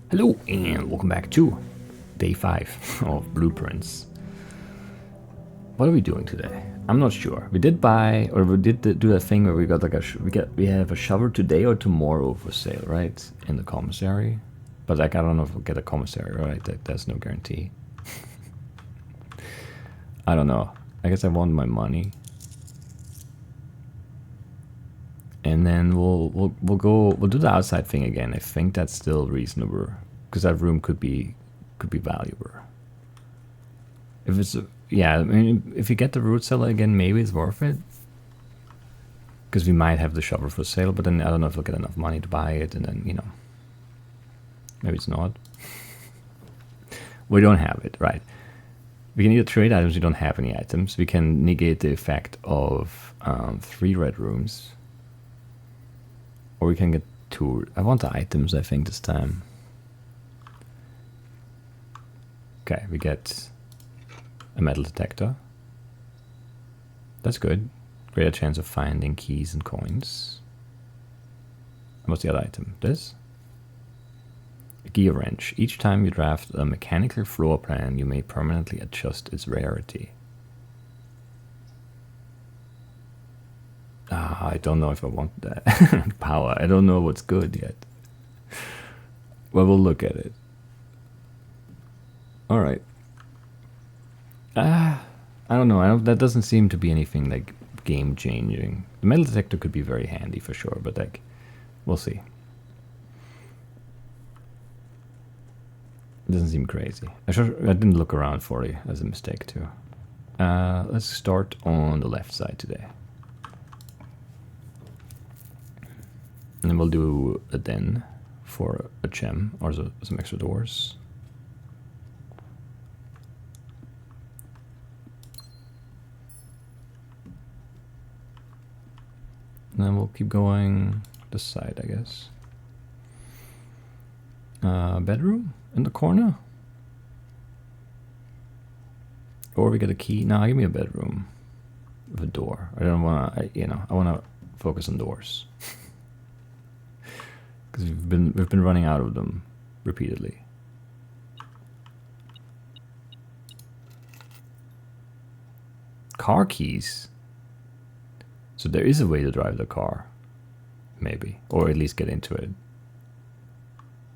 Hello and welcome back to day 5 of Blueprints. What are we doing today? I'm not sure. We did buy, or we did do that thing where we got like we have a shovel today or tomorrow for sale, right? In the commissary. But like I don't know if we'll get a commissary, right? There's no guarantee. I don't know. I guess I want my money. And then we'll do the outside thing again. I think that's still reasonable because that room could be valuable. If it's yeah, I mean, if you get the root cellar again, maybe it's worth it because we might have the shovel for sale. But then I don't know if we'll get enough money to buy it, and then maybe it's not. We don't have it, right? We can either trade items. We don't have any items. We can negate the effect of 3 red rooms. Or we can get 2. I want the items, I think, this time. Okay, we get a metal detector. That's good. Greater chance of finding keys and coins. And what's the other item? This? A gear wrench. Each time you draft a mechanical floor plan, you may permanently adjust its rarity. I don't know if I want that. Power. I don't know what's good yet. Well, we'll look at it. Alright. I don't know. That doesn't seem to be anything like game changing. The metal detector could be very handy for sure, but like, we'll see. It doesn't seem crazy. I didn't look around for it as a mistake too. Let's start on the left side today. And then we'll do a den for a gem or some extra doors. And then we'll keep going this side, I guess. Bedroom in the corner? Or we get a key. No, give me a bedroom with a door. I don't want to, I want to focus on doors. Because we've been running out of them repeatedly. Car keys. So there is a way to drive the car, maybe, or at least get into it.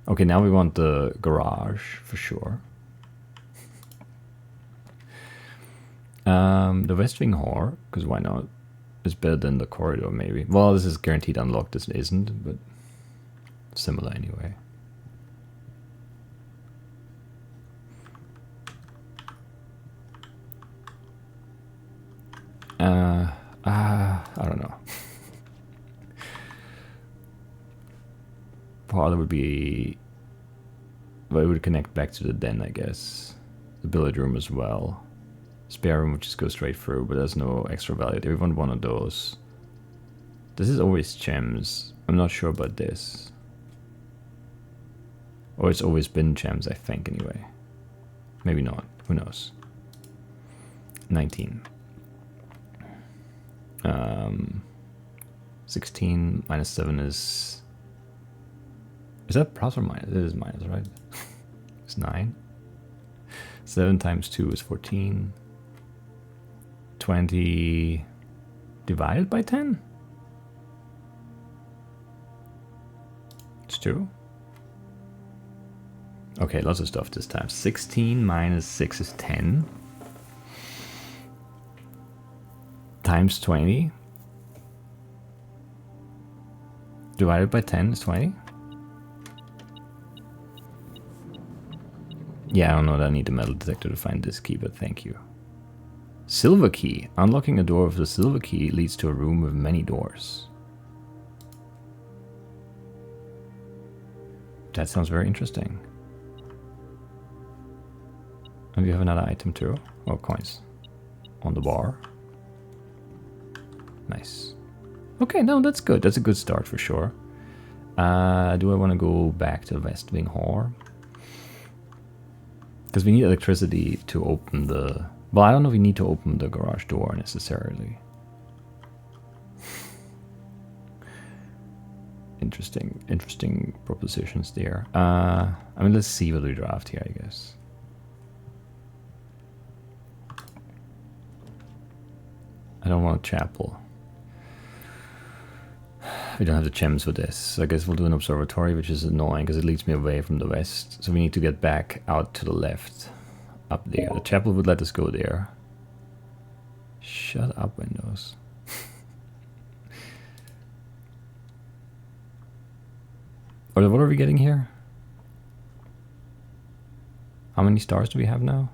Okay, now we want the garage for sure. The West Wing Whore, because why not? It's better than the corridor, maybe. Well, this is guaranteed unlocked. This isn't, but similar anyway. I don't know. Part would be, well, it would connect back to the den, I guess. The billiard room as well. Spare room would just go straight through, but there's no extra value. We want one of those. This is always gems. I'm not sure about this. Or it's always been gems, I think, anyway. Maybe not. Who knows? 19. 16 minus 7 is... Is that plus or minus? It is minus, right? It's 9. 7 times 2 is 14. 20 divided by 10? It's 2. Okay, lots of stuff this time. 16 minus 6 is 10. Times 20. Divided by 10 is 20. Yeah, I don't know that I need a metal detector to find this key, but thank you. Silver key. Unlocking a door with the silver key leads to a room with many doors. That sounds very interesting. And we have another item too. Oh, coins. On the bar. Nice. Okay, no, that's good. That's a good start for sure. Do I want to go back to the West Wing Whore? Because we need electricity to open the... Well, I don't know if we need to open the garage door necessarily. interesting propositions there. I mean, let's see what we draft here, I guess. I don't want a chapel. We don't have the gems for this. So I guess we'll do an observatory, which is annoying because it leads me away from the west. So we need to get back out to the left, up there. The chapel would let us go there. Shut up, Windows. Or what are we getting here? How many stars do we have now?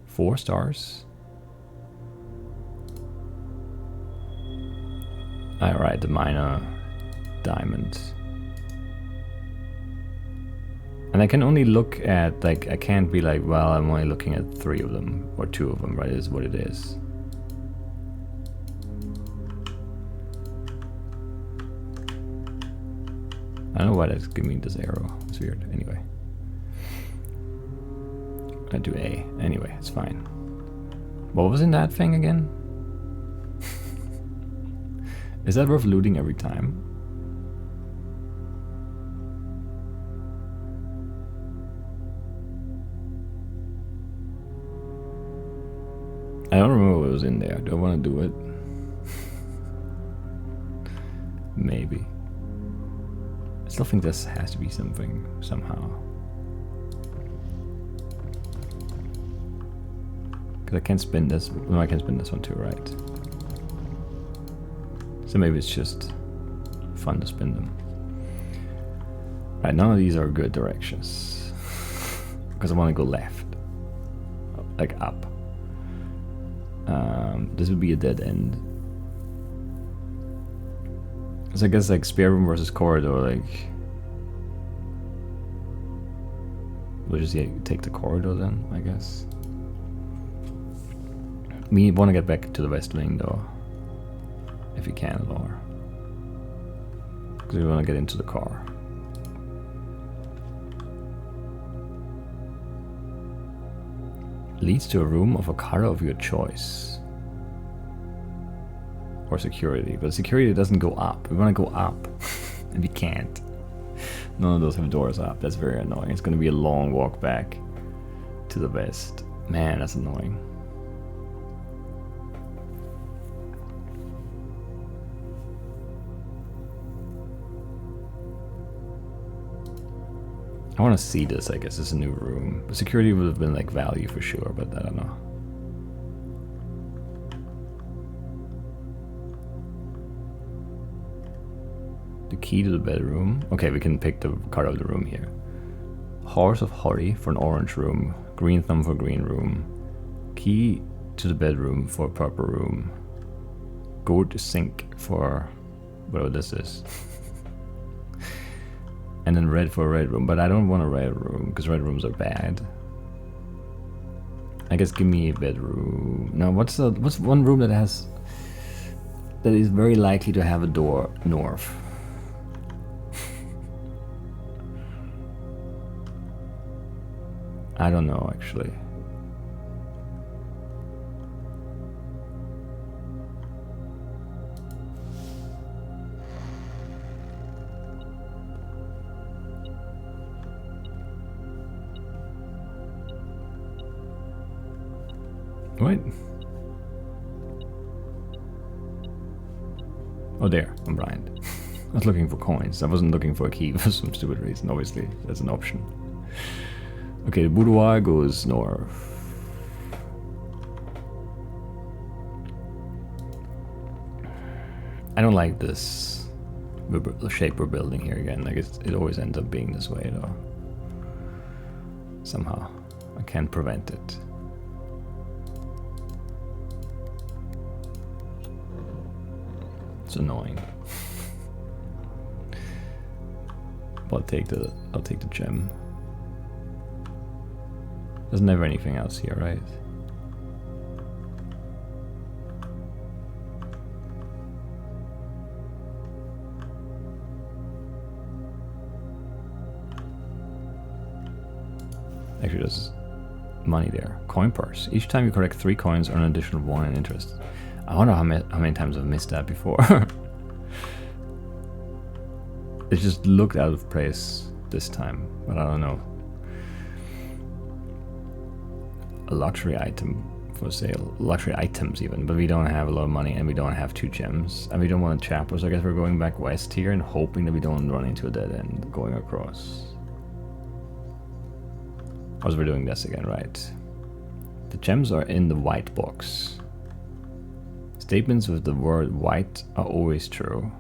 4 stars? Alright, the minor diamond. And I can only look at, like, I can't be like, well, I'm only looking at 3 of them, or 2 of them, right, is what it is. I don't know why that's giving me this arrow. It's weird. Anyway. I do A. Anyway, it's fine. What was in that thing again? Is that worth looting every time? I don't remember what was in there. Do I want to do it? Maybe. I still think this has to be something, somehow. Because I can't spin this. No, I can spin this one too, right? So maybe it's just fun to spin them. Right, none of these are good directions. Because I want to go left. Like up. This would be a dead end. So I guess like spare room versus corridor, like... We'll just take the corridor then, I guess. We want to get back to the west wing though. If we can at all. Because we want to get into the car. Leads to a room of a color of your choice. Or security. But security doesn't go up. We want to go up. And we can't. None of those have doors up. That's very annoying. It's going to be a long walk back to the west. Man, that's annoying. I want to see this, I guess. It's a new room. But security would have been like value for sure, but I don't know. The key to the bedroom. Okay, we can pick the color of the room here. Horse of Hurry for an orange room. Green thumb for green room. Key to the bedroom for a purple room. Gold sink for whatever this is. And then red for a red room, but I don't want a red room because red rooms are bad. I guess give me a bedroom. Now, what's one room that is very likely to have a door north? I don't know actually. What? Oh, there. I'm blind. I was looking for coins. I wasn't looking for a key for some stupid reason. Obviously, that's an option. Okay, the boudoir goes north. I don't like this shape we're building here again. Like it always ends up being this way, though. Somehow, I can't prevent it. It's annoying. But I'll take the gem. There's never anything else here, right? Actually, there's money there. Coin purse. Each time you collect 3 coins, earn an additional 1 in interest. I wonder how many times I've missed that before. It just looked out of place this time, but I don't know. A luxury item for sale. Luxury items even, but we don't have a lot of money and we don't have 2 gems. And we don't want a chapel, so I guess we're going back west here and hoping that we don't run into a dead end going across. As we're doing this again, right? The gems are in the white box. Statements with the word white are always true.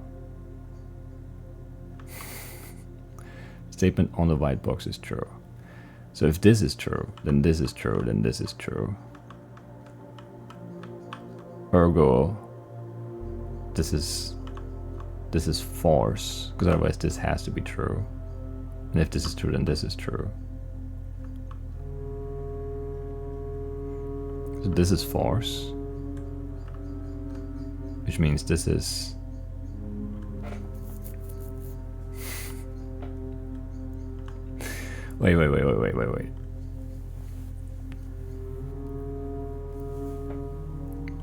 Statement on the white box is true. So if this is true, then this is true, then this is true. Ergo, this is false, because otherwise this has to be true. And if this is true, then this is true. So this is false, which means this is wait.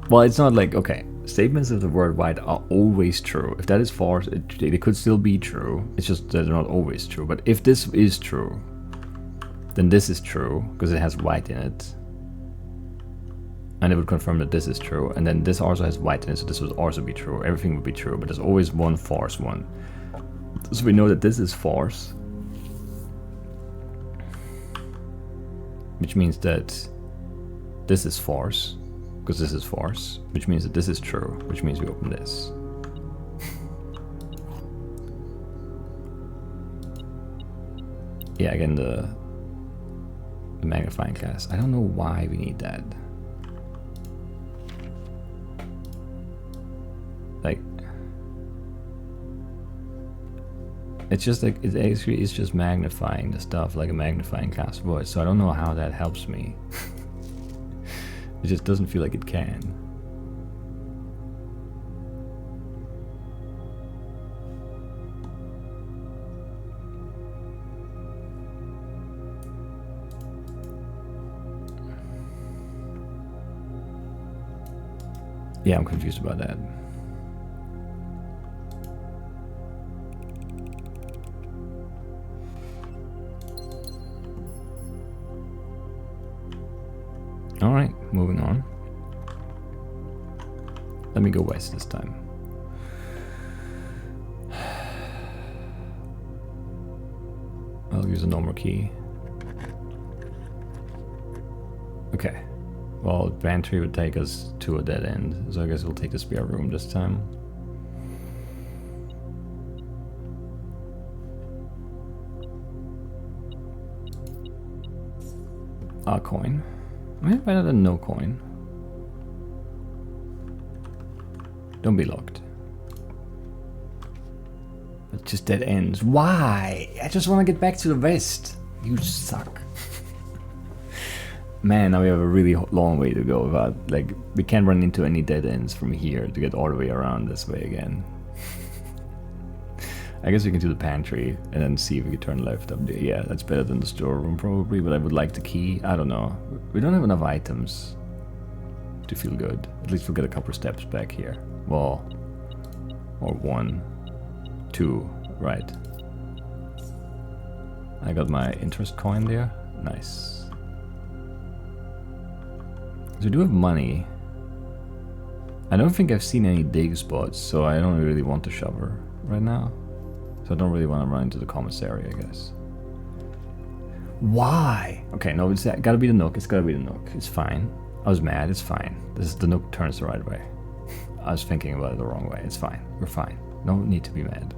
Well, it's not like, okay, statements of the word white are always true. If that is false, they could still be true. It's just that they're not always true. But if this is true, then this is true, because it has white in it. And it would confirm that this is true. And then this also has white in it, so this would also be true. Everything would be true, but there's always one false one. So we know that this is false. Which means that this is false, because this is false, which means that this is true, which means we open this. Yeah, again, the magnifying glass. I don't know why we need that. Like, it's just like, it actually is just magnifying the stuff like a magnifying glass would, so I don't know how that helps me. It just doesn't feel like it can. Yeah, I'm confused about that. Alright, moving on. Let me go west this time. I'll use a normal key. Okay. Well, pantry would take us to a dead end, so I guess we'll take the spare room this time. A coin. I mean, better than no coin. Don't be locked. It's just dead ends. Why? I just want to get back to the west. You suck. Man, now we have a really long way to go. But like, we can't run into any dead ends from here to get all the way around this way again. I guess we can do the pantry and then see if we can turn left up there. Yeah, that's better than the storeroom probably, but I would like the key. I don't know. We don't have enough items to feel good. At least we'll get a couple of steps back here. Well, or 1, 2, right. I got my interest coin there. Nice. So we do have money. I don't think I've seen any dig spots, so I don't really want to shovel right now. So I don't really want to run into the commissary, I guess. Why? Okay, no, it's gotta be the nook. It's gotta be the nook. It's fine. I was mad. It's fine. The nook turns the right way. I was thinking about it the wrong way. It's fine. We're fine. No need to be mad.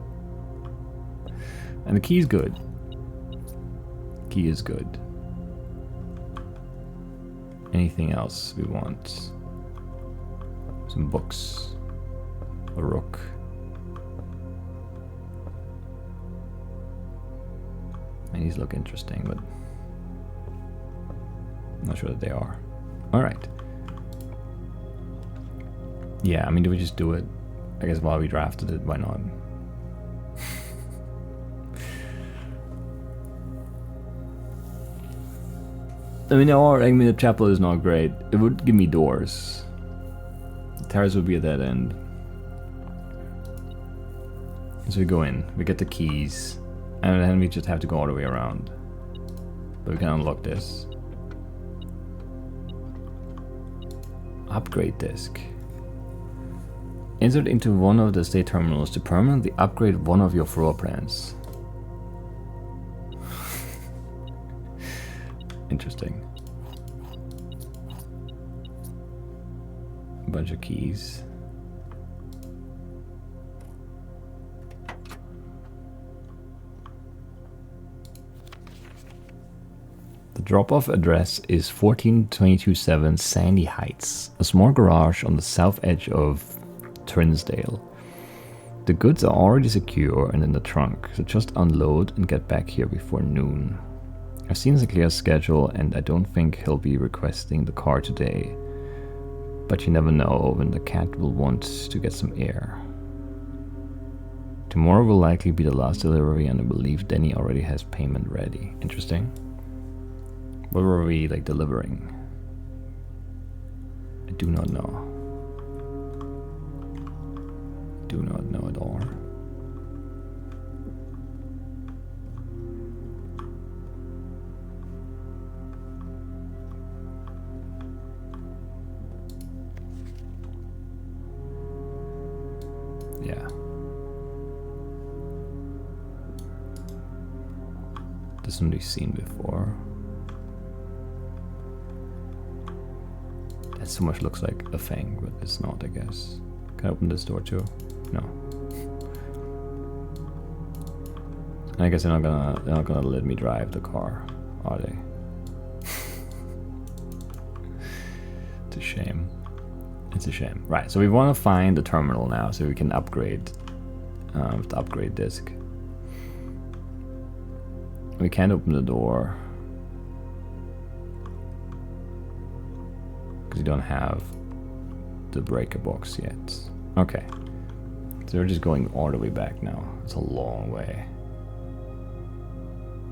And the key is good. Key is good. Anything else we want? Some books. A rook. And these look interesting, but I'm not sure that they are. Alright. Yeah, I mean, do we just do it? I guess while we drafted it, why not? I mean, the chapel is not great. It would give me doors. The terrace would be at that end. So we go in, we get the keys, and then we just have to go all the way around. But we can unlock this. Upgrade disk. Insert into one of the state terminals to permanently upgrade one of your floor plans. Interesting. A bunch of keys. The drop-off address is 14227 Sandy Heights, a small garage on the south edge of Trinsdale. The goods are already secure and in the trunk, so just unload and get back here before noon. I've seen the clear schedule and I don't think he'll be requesting the car today. But you never know when the cat will want to get some air. Tomorrow will likely be the last delivery and I believe Denny already has payment ready. Interesting. What were we like delivering? I do not know. Do not know at all. Yeah. This one we've seen before. That so much looks like a thing, but it's not, I guess. Can I open this door too? No. I guess they're not gonna let me drive the car, are they? It's a shame. It's a shame. Right, so we want to find the terminal now so we can upgrade with the upgrade disk. We can't open the door because we don't have the breaker box yet. Okay, so we're just going all the way back now. It's a long way.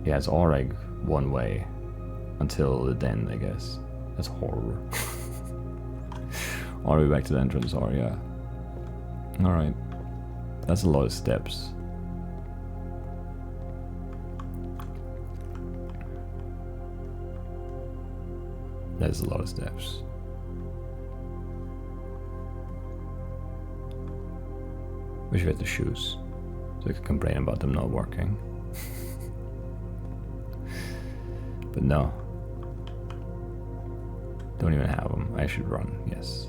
Yeah, it's all like one way until the den, I guess. That's horrible. All the way back to the entrance, or yeah. Alright. That's a lot of steps. That is a lot of steps. Wish we had the shoes, so I could complain about them not working. But no. Don't even have them. I should run, yes.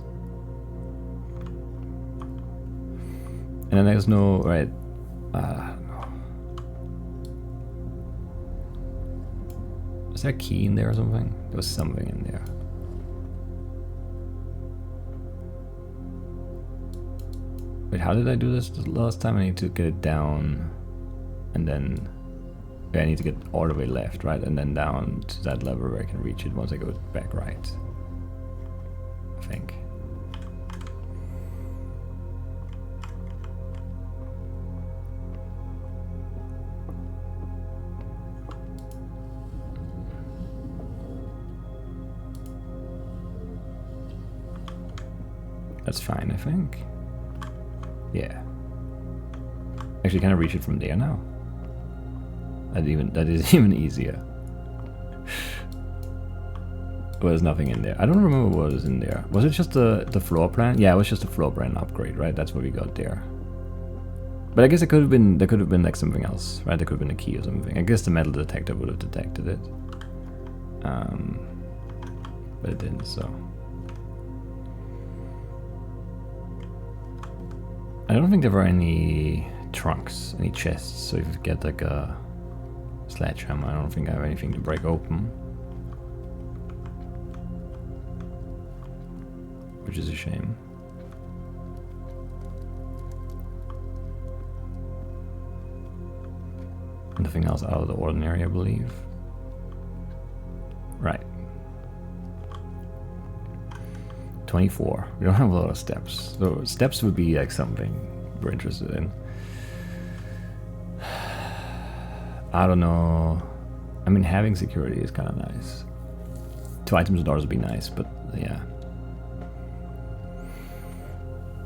And then there's no, right, I don't know. Was there a key in there or something? There was something in there. Wait, how did I do this the last time? I need to get it down and then I need to get all the way left, right? And then down to that lever where I can reach it once I go back right. I think. That's fine, I think. Yeah. Actually, can I reach it from there now? That is even easier. Well, there's nothing in there. I don't remember what was in there. Was it just the floor plan? Yeah, it was just a floor plan upgrade, right? That's what we got there. But I guess there could have been like something else, right? There could have been a key or something. I guess the metal detector would have detected it. But it didn't, so. I don't think there were any trunks, any chests, so if you get like a sledgehammer, I don't think I have anything to break open. Which is a shame. Nothing else out of the ordinary, I believe. Right. 24. We don't have a lot of steps. So steps would be like something we're interested in. I don't know. I mean, having security is kind of nice. 2 items and doors would be nice, but yeah.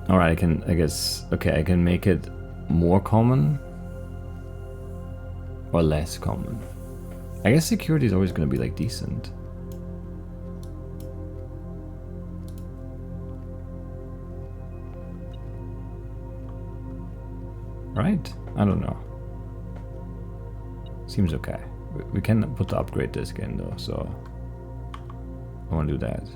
Alright, I guess, okay, I can make it more common or less common? I guess security is always going to be like decent. Right? I don't know. Seems okay. We can put the upgrade disc in though, so I want to do that.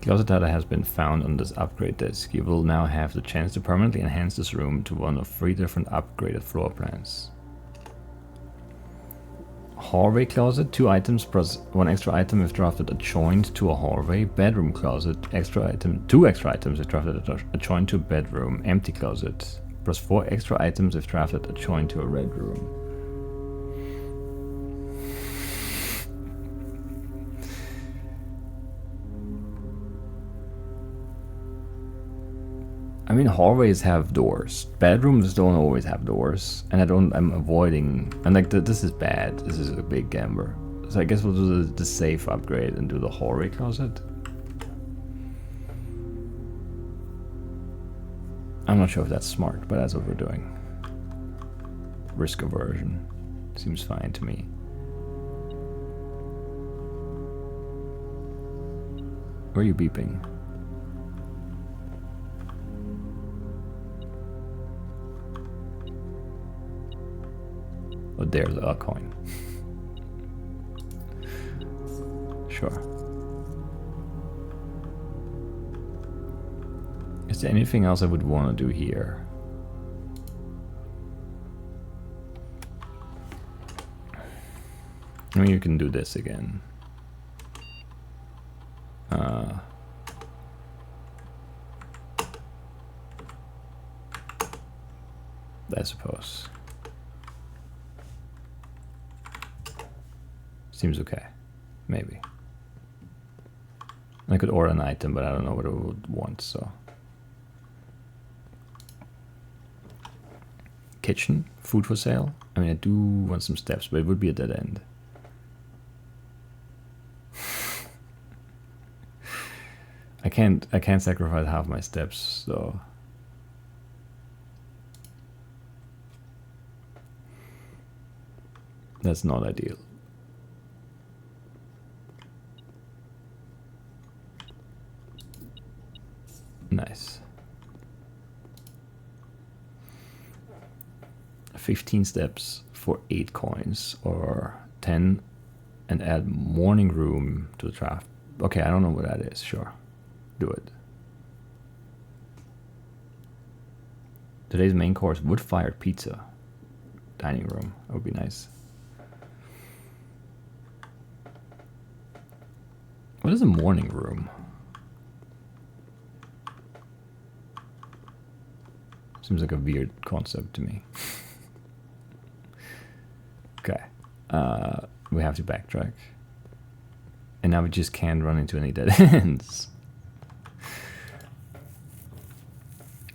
Closet data has been found on this upgrade disk. You will now have the chance to permanently enhance this room to one of 3 different upgraded floor plans. Hallway closet, 2 items plus 1 extra item if drafted adjoined to a hallway. Bedroom closet, extra item, 2 extra items if drafted adjoined to a bedroom. Empty closet, plus 4 extra items if drafted adjoined to a red room. I mean, hallways have doors. Bedrooms don't always have doors, and I'm avoiding. And like, this is bad. This is a big gamble. So I guess we'll do the safe upgrade and do the hallway closet. I'm not sure if that's smart, but that's what we're doing. Risk aversion seems fine to me. Where are you beeping? Oh, there's a coin. Sure. Is there anything else I would want to do here? I mean, you can do this again. I suppose. Seems okay. Maybe. I could order an item, but I don't know what I would want, so. Kitchen, food for sale. I mean, I do want some steps, but it would be a dead end. I can't sacrifice half my steps, so. That's not ideal. Nice. 15 steps for 8 coins, or 10 and add morning room to the draft. Okay, I don't know what that is. Sure. Do it. Today's main course, wood-fired pizza. Dining room. That would be nice. What is a morning room? Seems like a weird concept to me. Okay. We have to backtrack. And now we just can't run into any dead ends.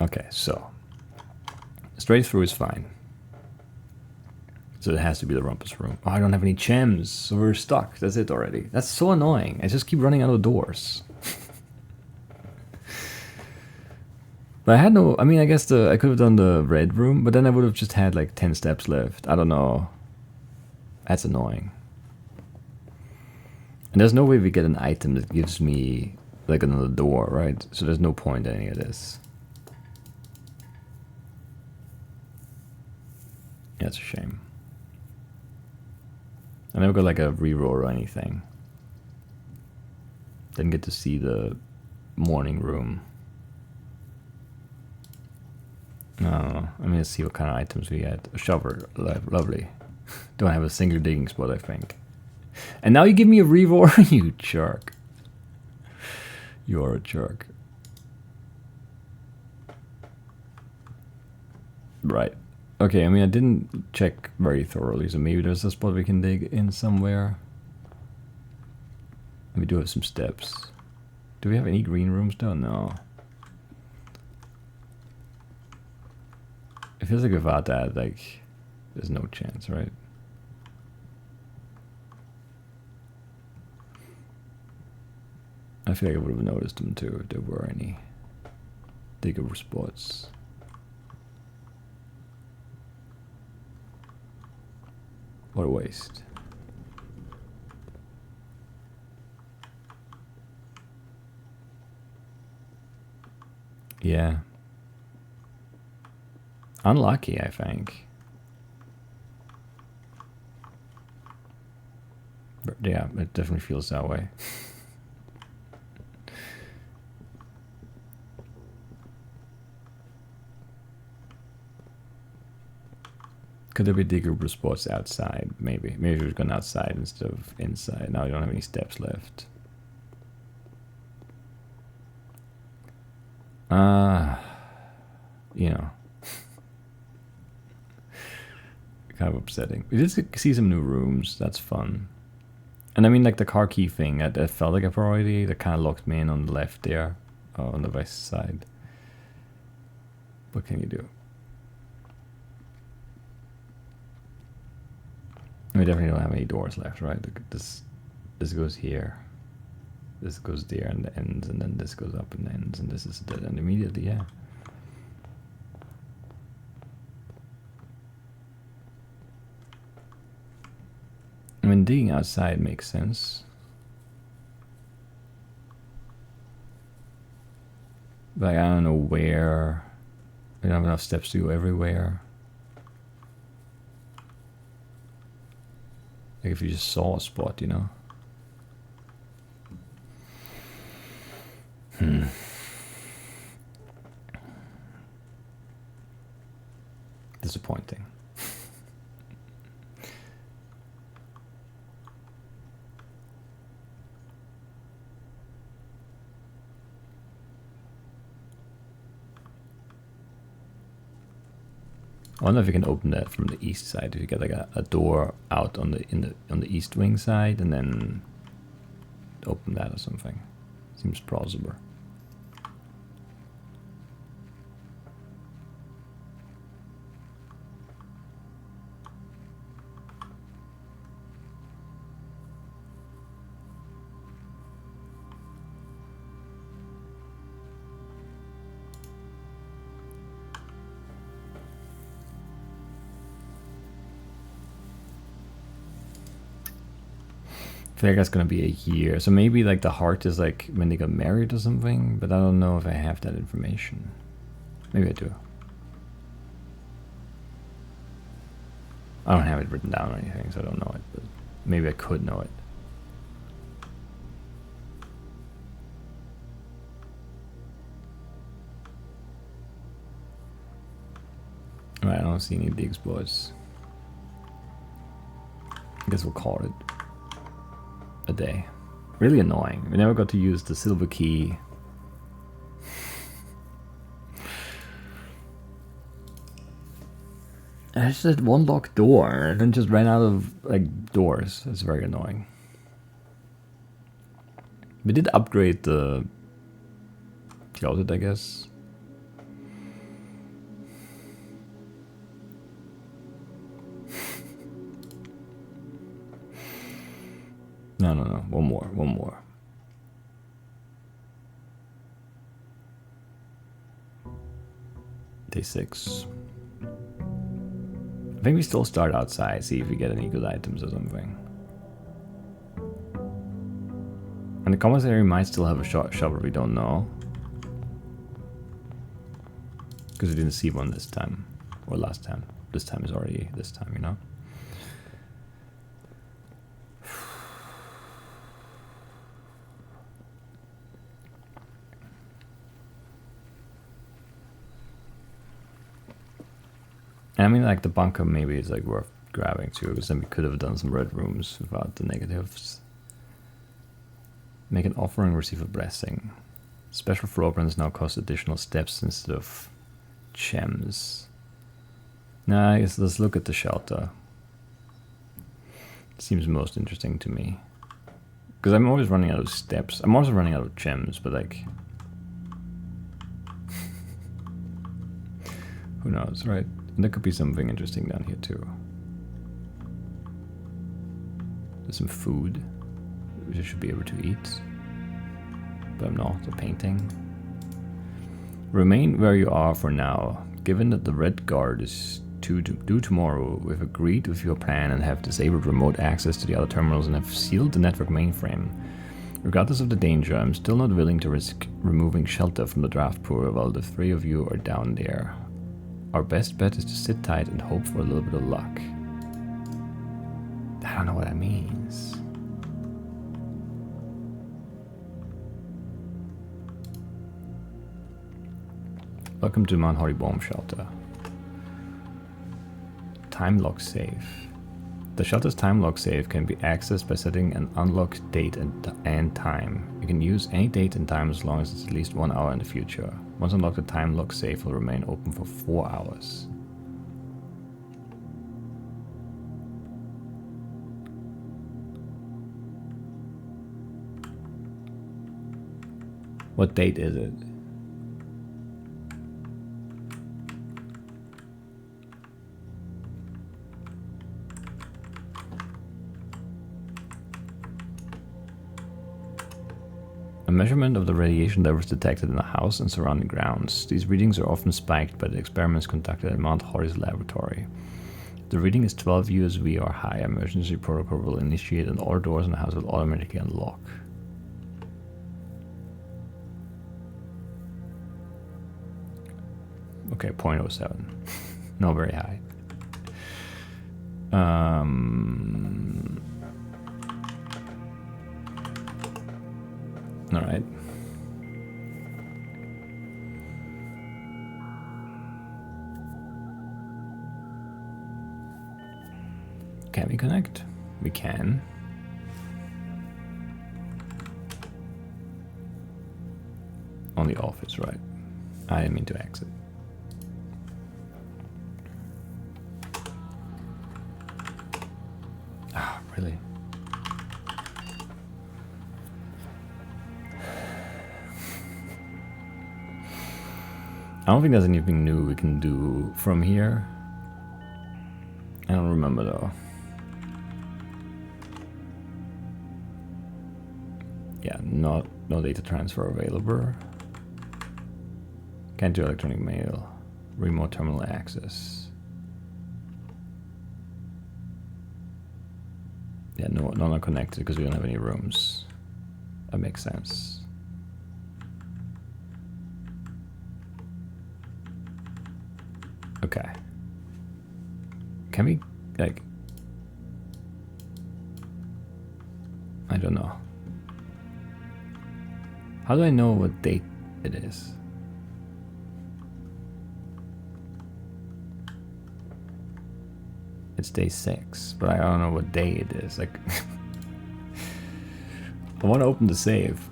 Okay, so. Straight through is fine. So it has to be the rumpus room. Oh, I don't have any gems, so we're stuck. That's it already. That's so annoying. I just keep running out of doors. But I had no, I mean, I guess I could have done the red room, but then I would have just had like 10 steps left. I don't know. That's annoying. And there's no way we get an item that gives me like another door, right? So there's no point in any of this. Yeah, it's a shame. I never got like a reroll or anything. Didn't get to see the morning room. I don't know. I mean, let's see what kind of items we had. A shovel, lovely. Don't have a single digging spot, I think. And now you give me a reroll, you jerk. You are a jerk. Right. Okay, I mean, I didn't check very thoroughly, so maybe there's a spot we can dig in somewhere. And we do have some steps. Do we have any green rooms though? No. It feels like without that, like, there's no chance, right? I feel like I would have noticed them too if there were any digger spots. What a waste. Yeah. Unlucky, I think. But yeah, it definitely feels that way. Could there be digger spots outside? Maybe. Maybe we've gone outside instead of inside. Now we don't have any steps left. You know. Kind of upsetting. We did see some new rooms. That's fun. And I mean, like the car key thing, that felt like a priority. That kind of locked me in on the left there, on the west side. What can you do? We definitely don't have any doors left, right? This goes here. This goes there and ends, and then this goes up and ends, and this is a dead end immediately, yeah. I mean, digging outside makes sense. But I don't know where. We don't have enough steps to go everywhere. Like if you just saw a spot, you know? Disappointing. I wonder if you can open that from the east side. If you get like a door out on the east wing side, and then open that or something. Seems plausible. I feel like that's gonna be a year. So maybe like the heart is like when they got married or something, but I don't know if I have that information. Maybe I do. I don't have it written down or anything, so I don't know it, but maybe I could know it. Alright, I don't see any big exploits. I guess we'll call it a day. Really annoying. We never got to use the silver key. I just had one locked door and then just ran out of like doors. It's very annoying. We did upgrade the closet, I guess. No. One more. Day 6. I think we still start outside, see if we get any good items or something. And the commissary might still have a shovel, we don't know. Because we didn't see one this time. Or last time. This time is already this time, you know? I mean, like the bunker maybe is like worth grabbing too, because then we could have done some red rooms without the negatives. Make an offer and receive a blessing. Special floor plans now cost additional steps instead of gems. Nah, I guess let's look at the shelter. It seems most interesting to me. Because I'm always running out of steps. I'm also running out of gems, but like... who knows, right? And there could be something interesting down here too. There's some food, which I should be able to eat. but I'm not. A painting. Remain where you are for now. Given that the Red Guard is due tomorrow, we've agreed with your plan and have disabled remote access to the other terminals and have sealed the network mainframe. Regardless of the danger, I'm still not willing to risk removing shelter from the draft pool while the three of you are down there. Our best bet is to sit tight and hope for a little bit of luck. I don't know what that means. Welcome to Mount Holly Bomb Shelter. Time lock save. The shelter's time lock save can be accessed by setting an unlock date and time. You can use any date and time as long as it's at least 1 hour in the future. Once unlocked, the time lock save will remain open for 4 hours. What date is it? A measurement of the radiation levels detected in the house and surrounding grounds. These readings are often spiked by the experiments conducted at Mount Holly's laboratory. If the reading is 12 USV or higher, emergency protocol will initiate and all doors in the house will automatically unlock. Okay, 0.07. Not very high. All right. Can we connect? We can. On the office, right? I didn't mean to exit. Ah, really? I don't think there's anything new we can do from here. I don't remember though. Yeah, no data transfer available. Can't do electronic mail. Remote terminal access. Yeah, none are connected because we don't have any rooms. That makes sense. Okay. Can we, like... I don't know. How do I know what date it is? It's day 6, but I don't know what day it is. Like, I want to open the save.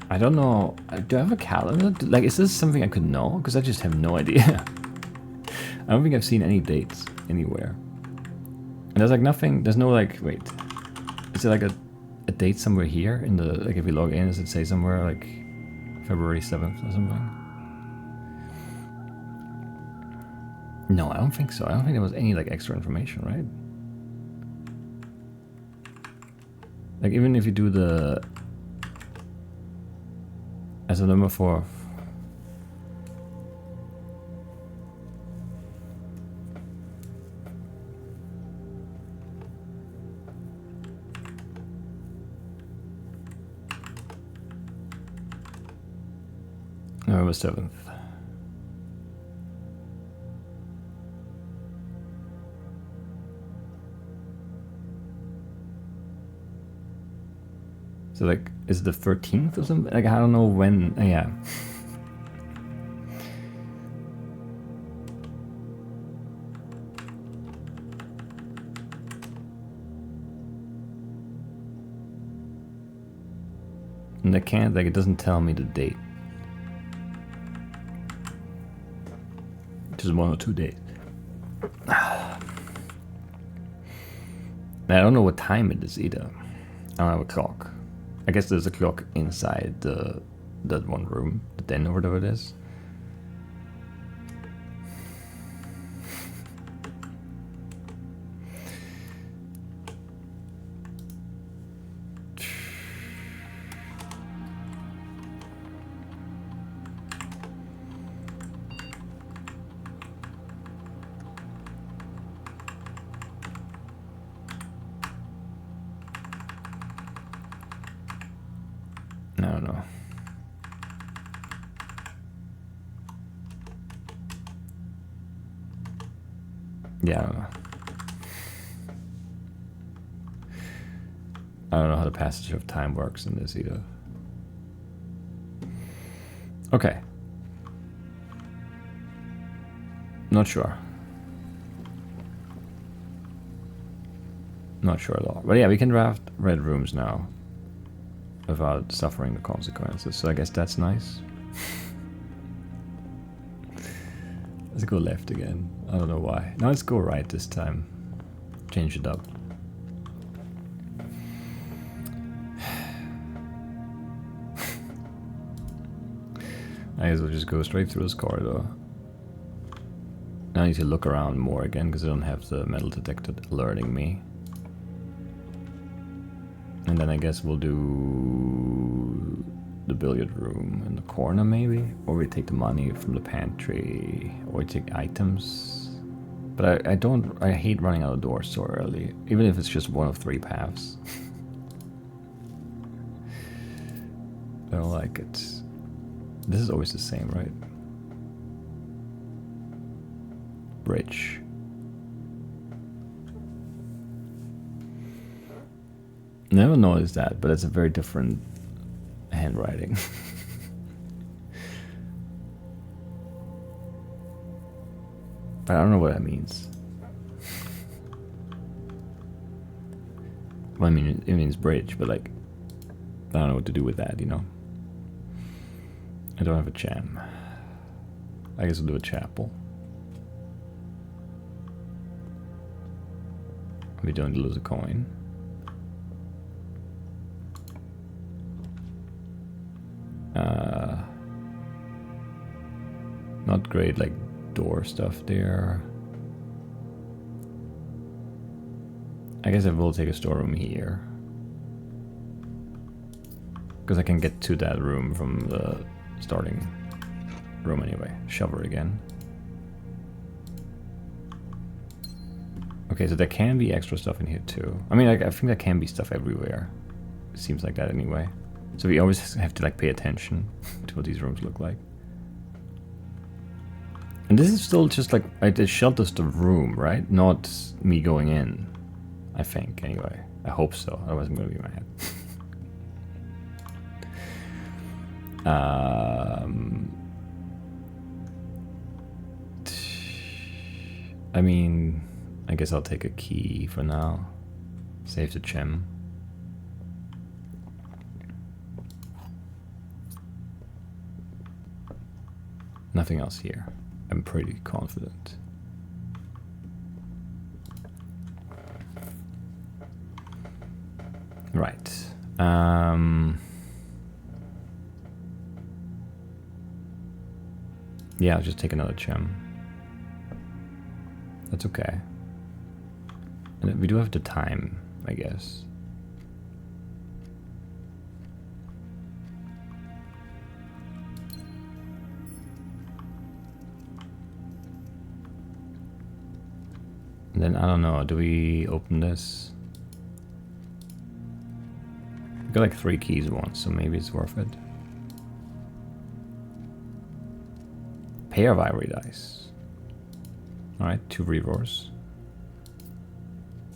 I don't know. Do I have a calendar? Like, is this something I could know? Because I just have no idea. I don't think I've seen any dates anywhere. And there's like nothing. There's no like. Wait. Is there like a date somewhere here in the like if we log in? Does it say somewhere like February 7th or something? No, I don't think so. I don't think there was any like extra information, right? Like even if you do the as a number 4. November 7th. So like, is it the 13th or something? Like, I don't know when. Yeah. And I can't, like, it doesn't tell me the date. Just 1 or 2 days. I don't know what time it is either. I don't have a clock. I guess there's a clock inside that one room, the den or whatever it is. I don't know. Yeah, I don't know. I don't know how the passage of time works in this either. Okay. Not sure. Not sure at all. But yeah, we can draft red rooms now without suffering the consequences. So I guess that's nice. Let's go left again. I don't know why. Now let's go right this time. Change it up. I guess we'll just go straight through this corridor. Now I need to look around more again because I don't have the metal detector alerting me. And then I guess we'll do the billiard room in the corner maybe? Or we take the money from the pantry, or we take items. But I hate running out of doors so early, even if it's just 1 of 3 paths. I don't like it. This is always the same, right? Bridge. Never noticed that, but it's a very different handwriting. But I don't know what that means. Well, I mean, it means bridge, but like, I don't know what to do with that, you know? I don't have a jam. I guess we'll do a chapel. We don't lose a coin. Not great, like door stuff there. I guess I will take a storeroom here, because I can get to that room from the starting room anyway. Shover again. Okay, so there can be extra stuff in here too. I mean, I think there can be stuff everywhere. It seems like that anyway. So we always have to like pay attention to what these rooms look like. And this is still just like, it shelters the room, right? Not me going in, I think, anyway. I hope so, otherwise I'm gonna be mad. I mean, I guess I'll take a key for now. Save the gem. Nothing else here. I'm pretty confident. Right. Yeah, I'll just take another gem. That's okay. And we do have the time, I guess. And then, I don't know, do we open this? We got like 3 keys once, so maybe it's worth it. Pair of ivory dice. Alright, 2 reroars.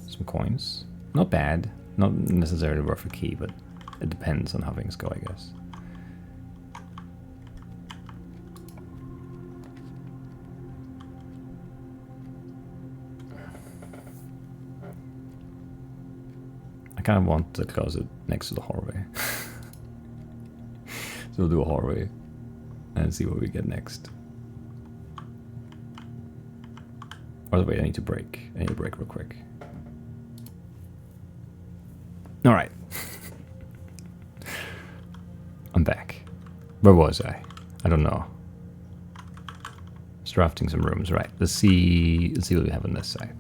Some coins. Not bad. Not necessarily worth a key, but it depends on how things go, I guess. I kind of want the closet next to the hallway. So we'll do a hallway and see what we get next. Or wait, I need to break. I need to break real quick. All right. I'm back. Where was I? I don't know. Just drafting some rooms, right? Let's see what we have on this side.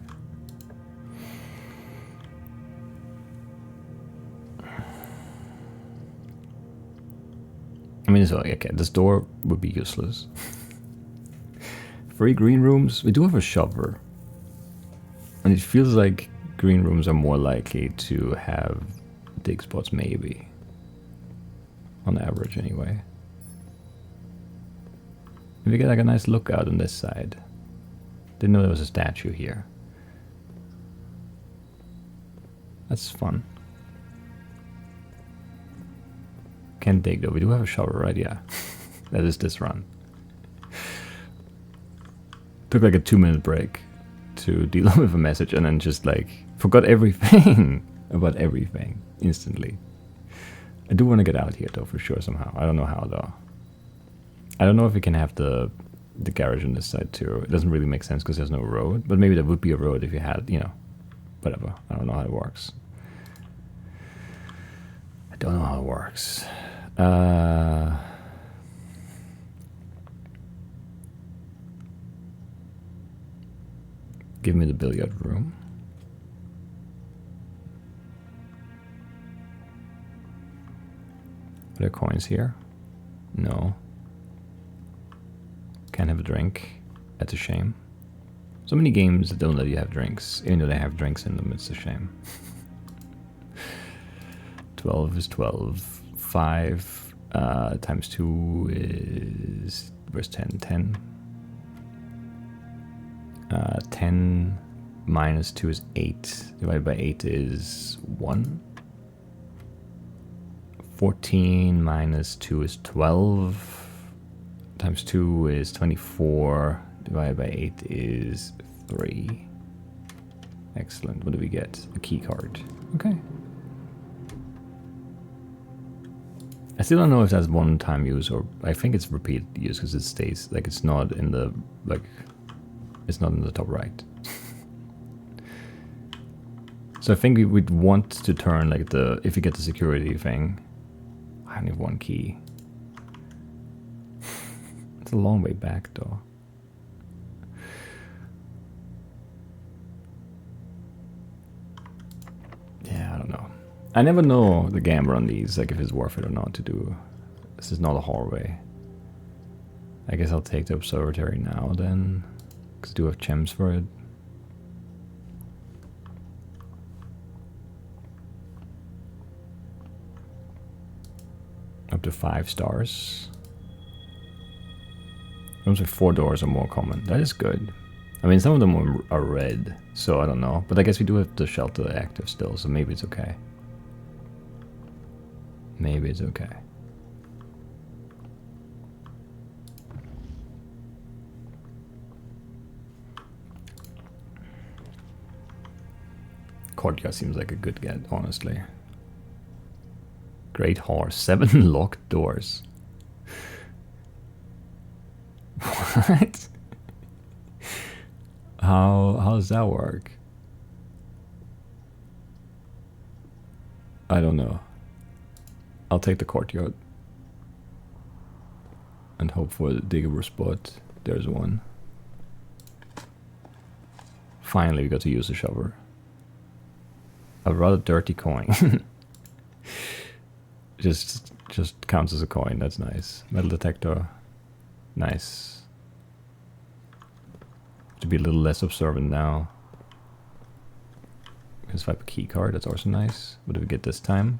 I mean, so okay, this door would be useless. 3 green rooms. We do have a shover, and it feels like green rooms are more likely to have dig spots, maybe. On average, anyway. If we get like a nice lookout on this side. Didn't know there was a statue here. That's fun. Can't dig though. We do have a shovel, right? Yeah. That is this run. Took like a 2-minute break to deal with a message and then just like forgot everything about everything instantly. I do want to get out here though for sure somehow. I don't know how though. I don't know if we can have the garage on this side too. It doesn't really make sense because there's no road, but maybe there would be a road if you had, you know, whatever. I don't know how it works. I don't know how it works. Give me the billiard room. Are there coins here? No. Can't have a drink. That's a shame. So many games that don't let you have drinks. Even though they have drinks in them, it's a shame. 12 is 12. 5 times 2 is... Where's 10? 10. 10 minus 2 is 8. Divided by 8 is 1. 14 minus 2 is 12. Times 2 is 24. Divided by 8 is 3. Excellent. What do we get? A key card. Okay. I still don't know if that's one-time use or I think it's repeated use because it stays like it's not in the it's not in the top right. So I think we would want to turn like if you get the security thing. I only have 1 key. It's a long way back though. Yeah, I don't know. I never know the gamble on these, like if it's worth it or not to do. This is not a hallway. I guess I'll take the observatory now then, because I do have gems for it. Up to 5 stars. Rooms with 4 doors are more common. That is good. I mean, some of them are red, so I don't know. But I guess we do have the shelter active still, so maybe it's okay. Maybe it's okay. Courtyard seems like a good get, honestly. Great Horse. 7 locked doors. What? How does that work? I don't know. I'll take the courtyard. And hope for the diggable spot. There's one. Finally, we got to use the shovel. A rather dirty coin. just counts as a coin. That's nice. Metal detector. Nice. To be a little less observant now. We can swipe a key card. That's also nice. What do we get this time?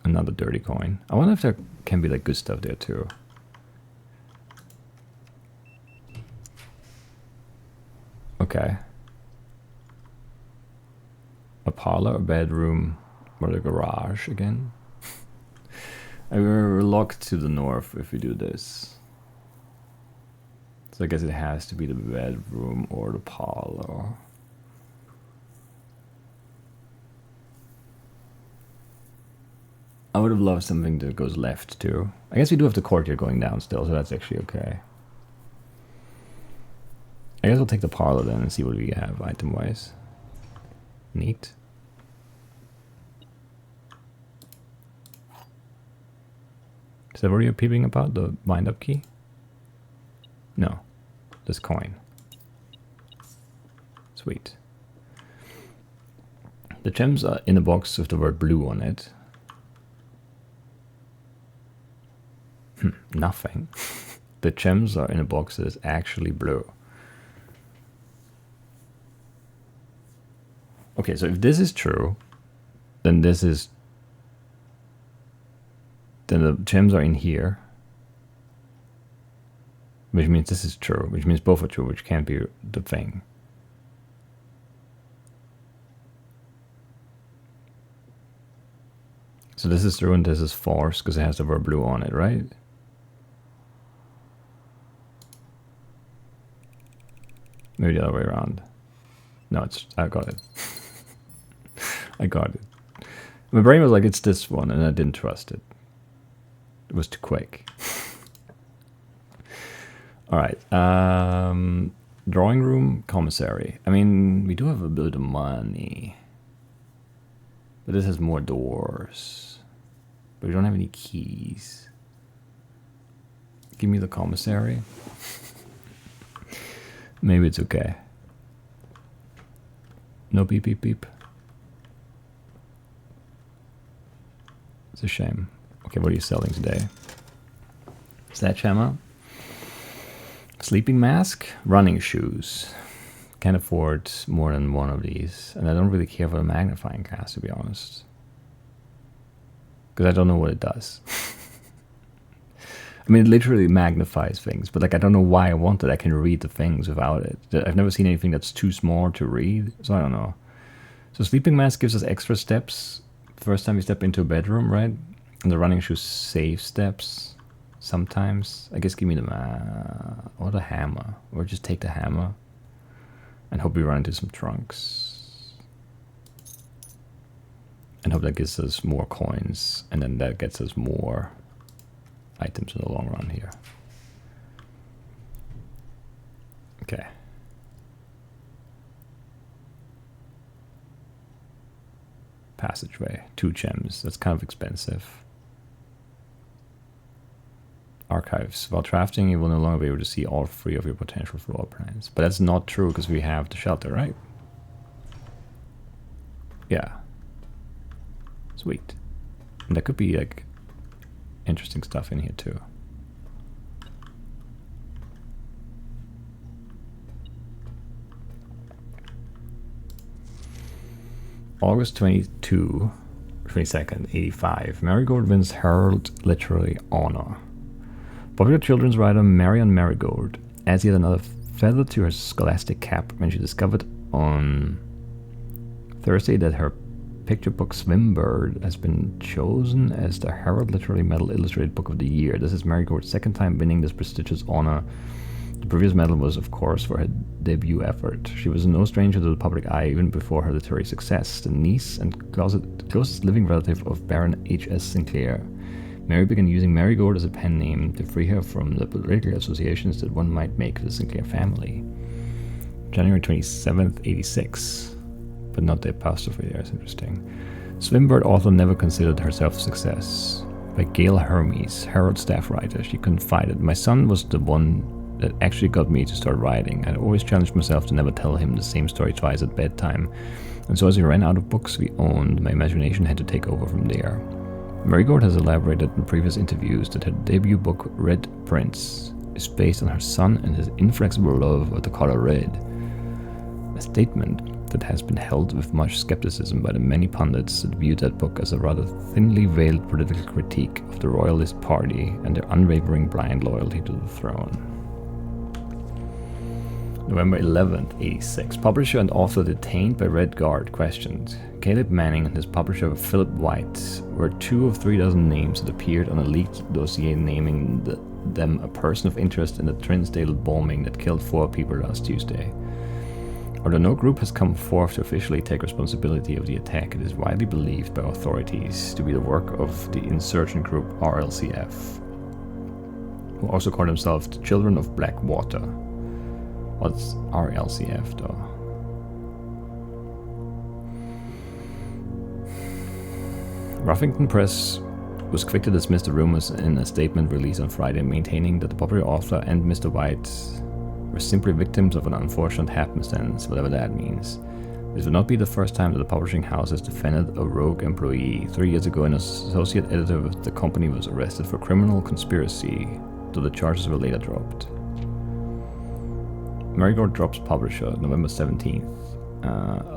Another dirty coin. I wonder if there can be like good stuff there too. Okay. A parlor, a bedroom, or the garage again. And we're locked to the north if we do this. So I guess it has to be the bedroom or the parlor. I would have loved something that goes left too. I guess we do have the courtyard going down still, so that's actually okay. I guess we'll take the parlor then and see what we have item-wise. Neat. Is that what you're peeping about? The wind-up key? No. This coin. Sweet. The gems are in a box with the word blue on it. Nothing. The gems are in a box that is actually blue. Okay, so if this is true, then this is... Then the gems are in here. Which means this is true, which means both are true, which can't be the thing. So this is true and this is false because it has the word blue on it, right? Maybe the other way around. No, it's... I got it. I got it. My brain was like, it's this one, and I didn't trust it. It was too quick. Alright. Drawing room, commissary. I mean, we do have a bit of money. But this has more doors. But we don't have any keys. Give me the commissary. Maybe it's okay. No beep beep beep. It's a shame. Okay, what are you selling today? Sledgehammer. Sleeping mask. Running shoes. Can't afford more than one of these. And I don't really care for the magnifying glass, to be honest. Because I don't know what it does. I mean, it literally magnifies things, but like I don't know why I want it. I can read the things without it. I've never seen anything that's too small to read, so I don't know. So sleeping mask gives us extra steps first time we step into a bedroom, right? And the running shoes save steps sometimes. I guess give me the or the hammer, or just take the hammer and hope we run into some trunks. And hope that gives us more coins, and then that gets us more items in the long run here. Okay. Passageway, 2 gems. That's kind of expensive. Archives. While crafting, you will no longer be able to see all 3 of your potential floor plans. But that's not true because we have the shelter, right? Yeah. Sweet. And there could be like interesting stuff in here too. August 22nd, 85. Marigold wins Herald Literary Honor. Popular children's writer Marion Marigold adds yet another feather to her scholastic cap when she discovered on Thursday that her picture book Swimbird has been chosen as the Herald Literary Medal Illustrated Book of the Year. This is Marigold's second time winning this prestigious honor. The previous medal was, of course, for her debut effort. She was no stranger to the public eye even before her literary success, the niece and closest living relative of Baron H.S. Sinclair. Mary began using Marigold as a pen name to free her from the political associations that one might make with the Sinclair family. January 27th, 86. But not the apostrophe there, it's interesting. Swimbird author never considered herself a success. By Gail Hermes, Herald staff writer, she confided, "My son was the one that actually got me to start writing. I'd always challenged myself to never tell him the same story twice at bedtime. And so as we ran out of books we owned, my imagination had to take over from there." Marigold has elaborated in previous interviews that her debut book, Red Prince, is based on her son and his inflexible love of the color red. A statement that has been held with much skepticism by the many pundits that viewed that book as a rather thinly veiled political critique of the Royalist Party and their unwavering blind loyalty to the throne. November 11th, 86. Publisher and author detained by Red Guard questioned. Caleb Manning and his publisher Philip White were 2 of 3 dozen names that appeared on a leaked dossier naming them a person of interest in the Trinsdale bombing that killed 4 people last Tuesday. Although no group has come forth to officially take responsibility of the attack, it is widely believed by authorities to be the work of the insurgent group RLCF, who also call themselves the Children of Black Water. What's RLCF though? Ruffington Press was quick to dismiss the rumors in a statement released on Friday, maintaining that the popular author and Mr. White were simply victims of an unfortunate happenstance, whatever that means. This would not be the first time that the publishing house has defended a rogue employee. 3 years ago, an associate editor of the company was arrested for criminal conspiracy, though the charges were later dropped. Marigold drops publisher, November 17th.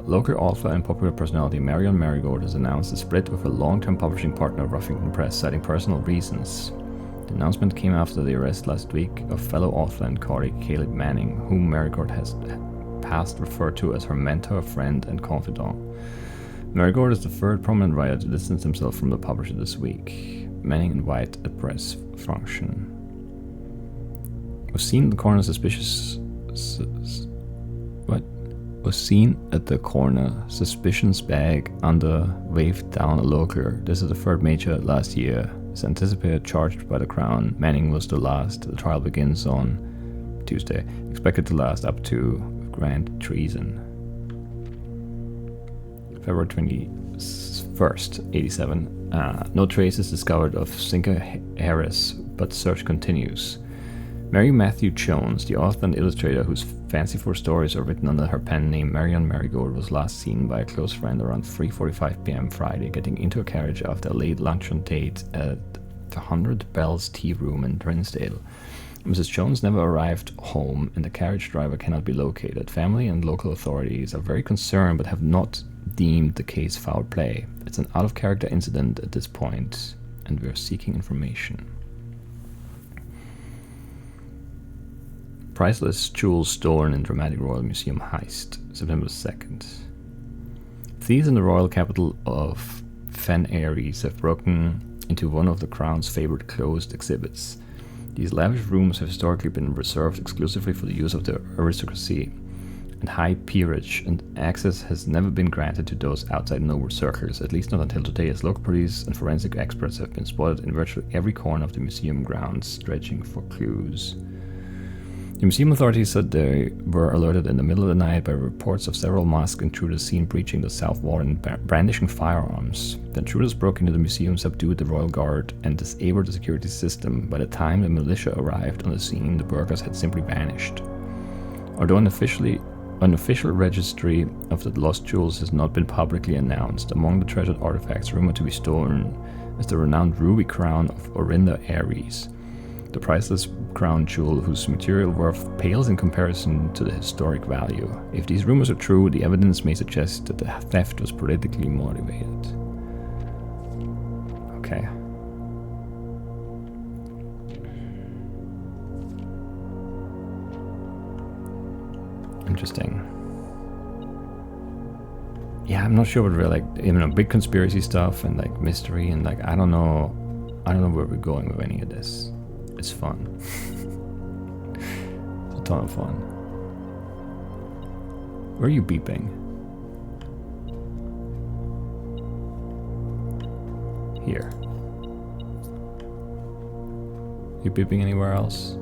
Local author and popular personality Marion Marigold has announced a split with a long-term publishing partner, Ruffington Press, citing personal reasons. The announcement came after the arrest last week of fellow author and colleague Caleb Manning, whom Marigold has past referred to as her mentor, friend, and confidant. Marigold is the third prominent writer to distance himself from the publisher this week. Manning and White at press function. Was seen at the corner suspicions bag under waved down a local. This is the third major last year. Is anticipated charged by the Crown. Manning was the last. The trial begins on Tuesday. Expected to last up to grand treason. February 21st, 87. No traces discovered of Sinker Harris, but search continues. Mary Matthew Jones, the author and illustrator whose fanciful stories are written under her pen name Marion Marigold, was last seen by a close friend around 3:45 p.m. Friday, getting into a carriage after a late luncheon date at the 100 Bells Tea Room in Trinsdale. Mrs. Jones never arrived home, and the carriage driver cannot be located. Family and local authorities are very concerned, but have not deemed the case foul play. It's an out-of-character incident at this point, and we are seeking information. Priceless jewels stolen in dramatic Royal Museum heist, September 2nd. Thieves in the royal capital of Fen Aries have broken into one of the Crown's favorite closed exhibits. These lavish rooms have historically been reserved exclusively for the use of the aristocracy and high peerage, and access has never been granted to those outside noble circles, at least not until today, as local police and forensic experts have been spotted in virtually every corner of the museum grounds, dredging for clues. The museum authorities said they were alerted in the middle of the night by reports of several masked intruders seen breaching the south wall and brandishing firearms. The intruders broke into the museum, subdued the royal guard, and disabled the security system. By the time the militia arrived on the scene, the burglars had simply vanished. Although an official registry of the lost jewels has not been publicly announced, among the treasured artifacts rumored to be stolen is the renowned ruby crown of Orinda Aries, the priceless crown jewel whose material worth pales in comparison to the historic value. If these rumors are true, the evidence may suggest that the theft was politically motivated. Okay. Interesting. Yeah, I'm not sure what really, like, big conspiracy stuff and like mystery and like I don't know where we're going with any of this. It's fun. It's a ton of fun. Where are you beeping? Here. You beeping anywhere else?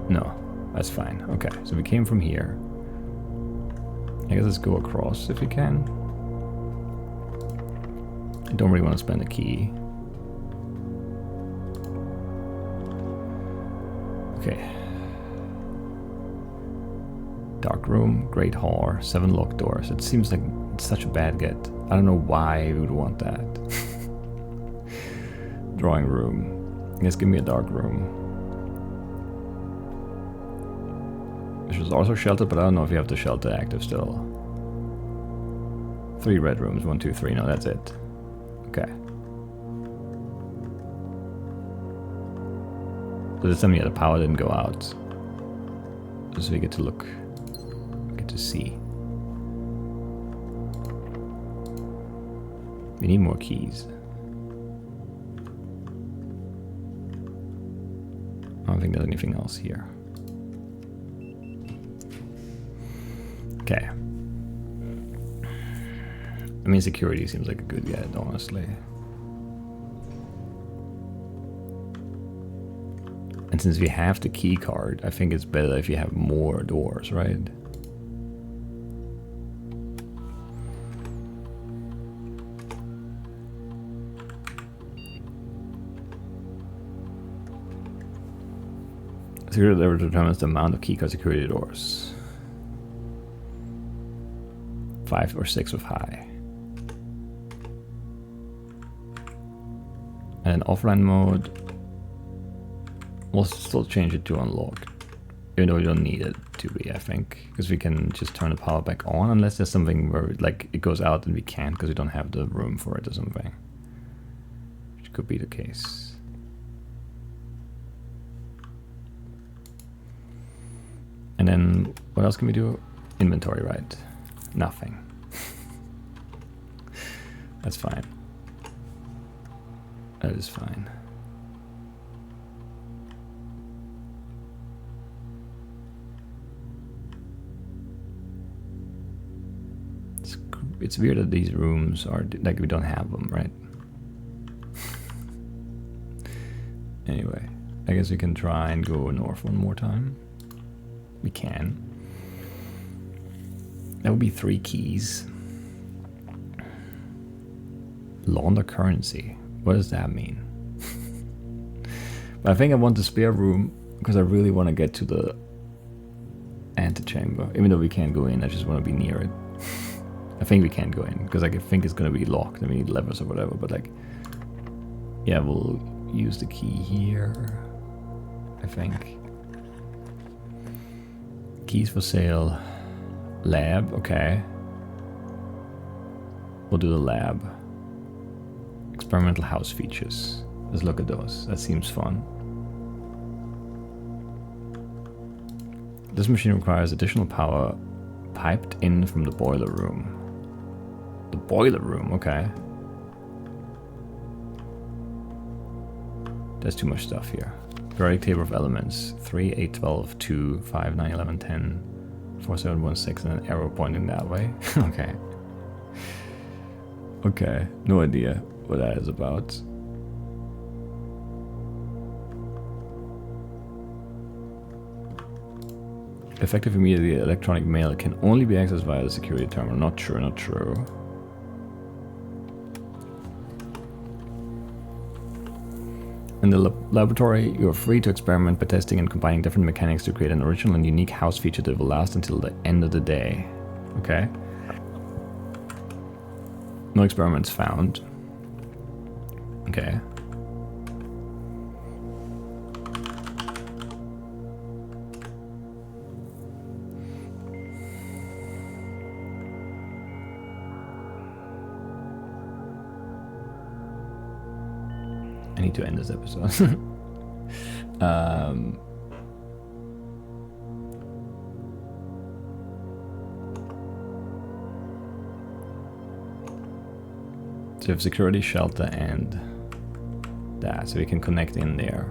No, that's fine. Okay, so we came from here. I guess let's go across if we can. I don't really want to spend a key. Okay. Dark room, great hall, 7 locked doors. It seems like it's such a bad get. I don't know why we would want that. Drawing room. I guess give me a dark room. Which was also sheltered, but I don't know if you have the shelter active still. 3 red rooms, 1, 2, 3. No, that's it. Okay. So this time, yeah, the power didn't go out. So we get to look, get to see. We need more keys. I don't think there's anything else here. Okay. I mean, security seems like a good get, honestly. And And since we have the key card, I think it's better if you have more doors, right? Security level determines the amount of keycard security doors. 5 or 6 with high. And offline mode, we'll still change it to unlocked. Even though we don't need it to be, I think. Because we can just turn the power back on unless there's something where like it goes out and we can't because we don't have the room for it or something. Which could be the case. And then what else can we do? Inventory, right? Nothing. That's fine. That is fine. It's weird that these rooms are like we don't have them, right? Anyway, I guess we can try and go north one more time. We can. That would be 3 keys. Launder currency. What does that mean? But I think I want the spare room because I really want to get to the antechamber. Even though we can't go in, I just want to be near it. I think we can't go in because like, I think it's going to be locked and we need levers or whatever. But like, yeah, we'll use the key here, I think. Keys for sale. Lab, okay. We'll do the lab. Experimental house features. Let's look at those. That seems fun. This machine requires additional power piped in from the boiler room. The boiler room, okay. There's too much stuff here. Periodic table of elements. 3, 8, 12, 2, 5, 9, 11, 10, 4, 7, 1, 6, and an arrow pointing that way. Okay. Okay, no idea what that is about. Effective immediately electronic mail can only be accessed via the security terminal. Not true, not true. In the laboratory, you are free to experiment by testing and combining different mechanics to create an original and unique house feature that will last until the end of the day. Okay. No experiments found. Okay. I need to end this episode. So we have security, shelter, and that, so we can connect in there.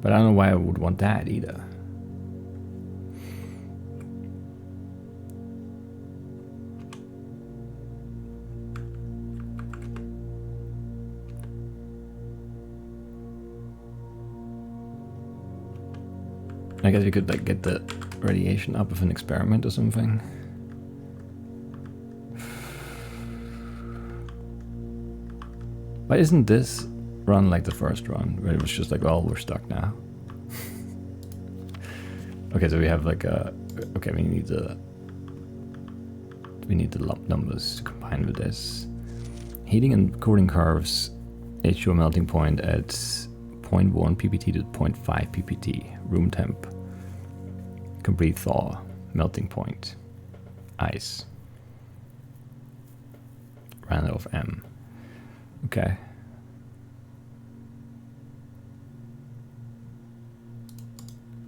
But I don't know why I would want that either. I guess we could like get the radiation up with an experiment or something. Why isn't this run like the first run, where it was just like, well, we're stuck now? Okay, so we have like a... Okay, we need the lump numbers to combine with this. Heating and cooling curves, H2O melting point at 0.1 ppt to 0.5 ppt. Room temp. Complete thaw. Melting point. Ice. Random of M. Okay.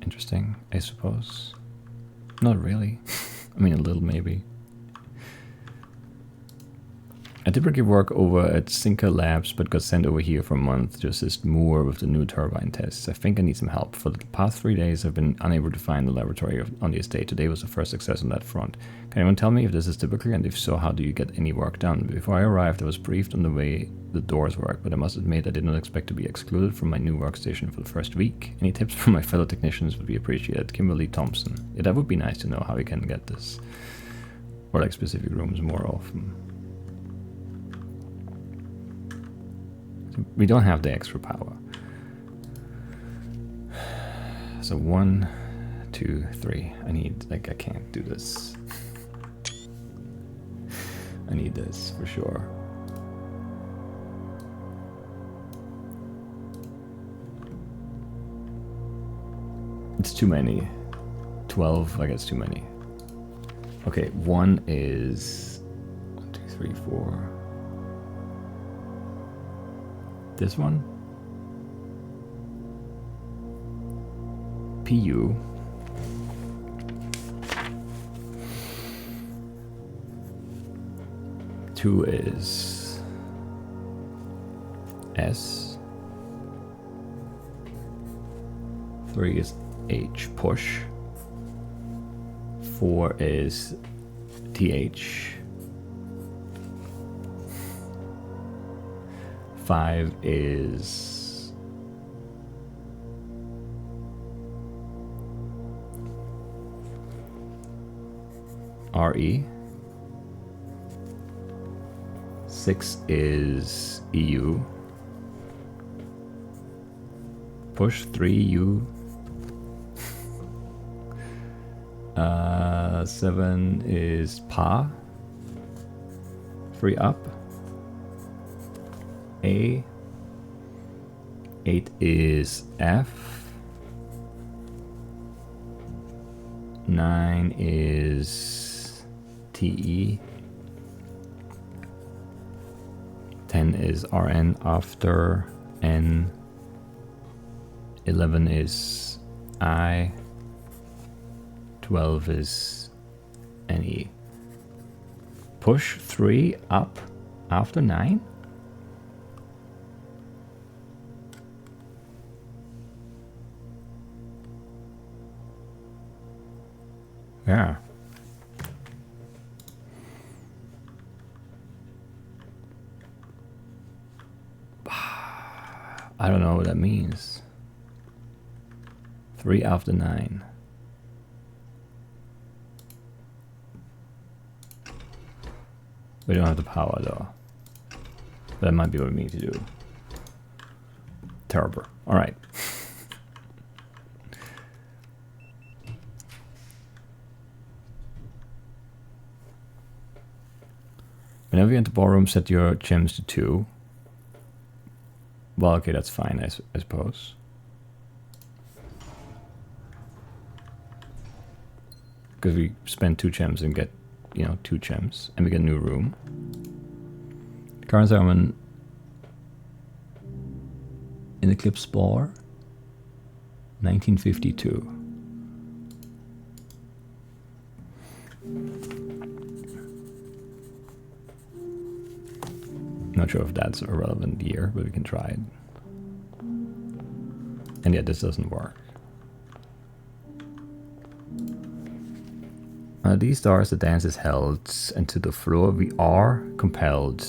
Interesting, I suppose. Not really. I mean, a little maybe. I typically work over at Sinker Labs, but got sent over here for a month to assist more with the new turbine tests. I think I need some help. For the past 3 days, I've been unable to find the laboratory on the estate. Today was the first success on that front. Can anyone tell me if this is typical, and if so, how do you get any work done? Before I arrived, I was briefed on the way the doors work, but I must admit I did not expect to be excluded from my new workstation for the first week. Any tips from my fellow technicians would be appreciated. Kimberly Thompson. Yeah, that would be nice to know how we can get this, or like specific rooms more often. We don't have the extra power. So 1, 2, 3. I need, like, I can't do this. I need this for sure. It's too many. 12, I guess too many. Okay, 1 is 1, 2, 3, 4. This one, PU, two is S, 3 is H, push, 4 is TH, 5 is RE, 6 is EU, push 3 U, 7 is PA, 3 up, A, 8 is F, 9 is TE, 10 is RN after N, 11 is I, 12 is NE. Push 3 up after 9? Yeah. I don't know what that means. 3 after 9. We don't have the power though. That might be what we need to do. Terrible. Alright. Whenever you enter ballroom, set your gems to 2. Well, okay, that's fine, I suppose. Because we spend 2 gems and get, you know, 2 gems. And we get a new room. Currently I'm in Eclipse Bar. 1952. Not sure if that's a relevant year, but we can try it. And yet this doesn't work. These stars, the dance is held, and to the floor we are compelled.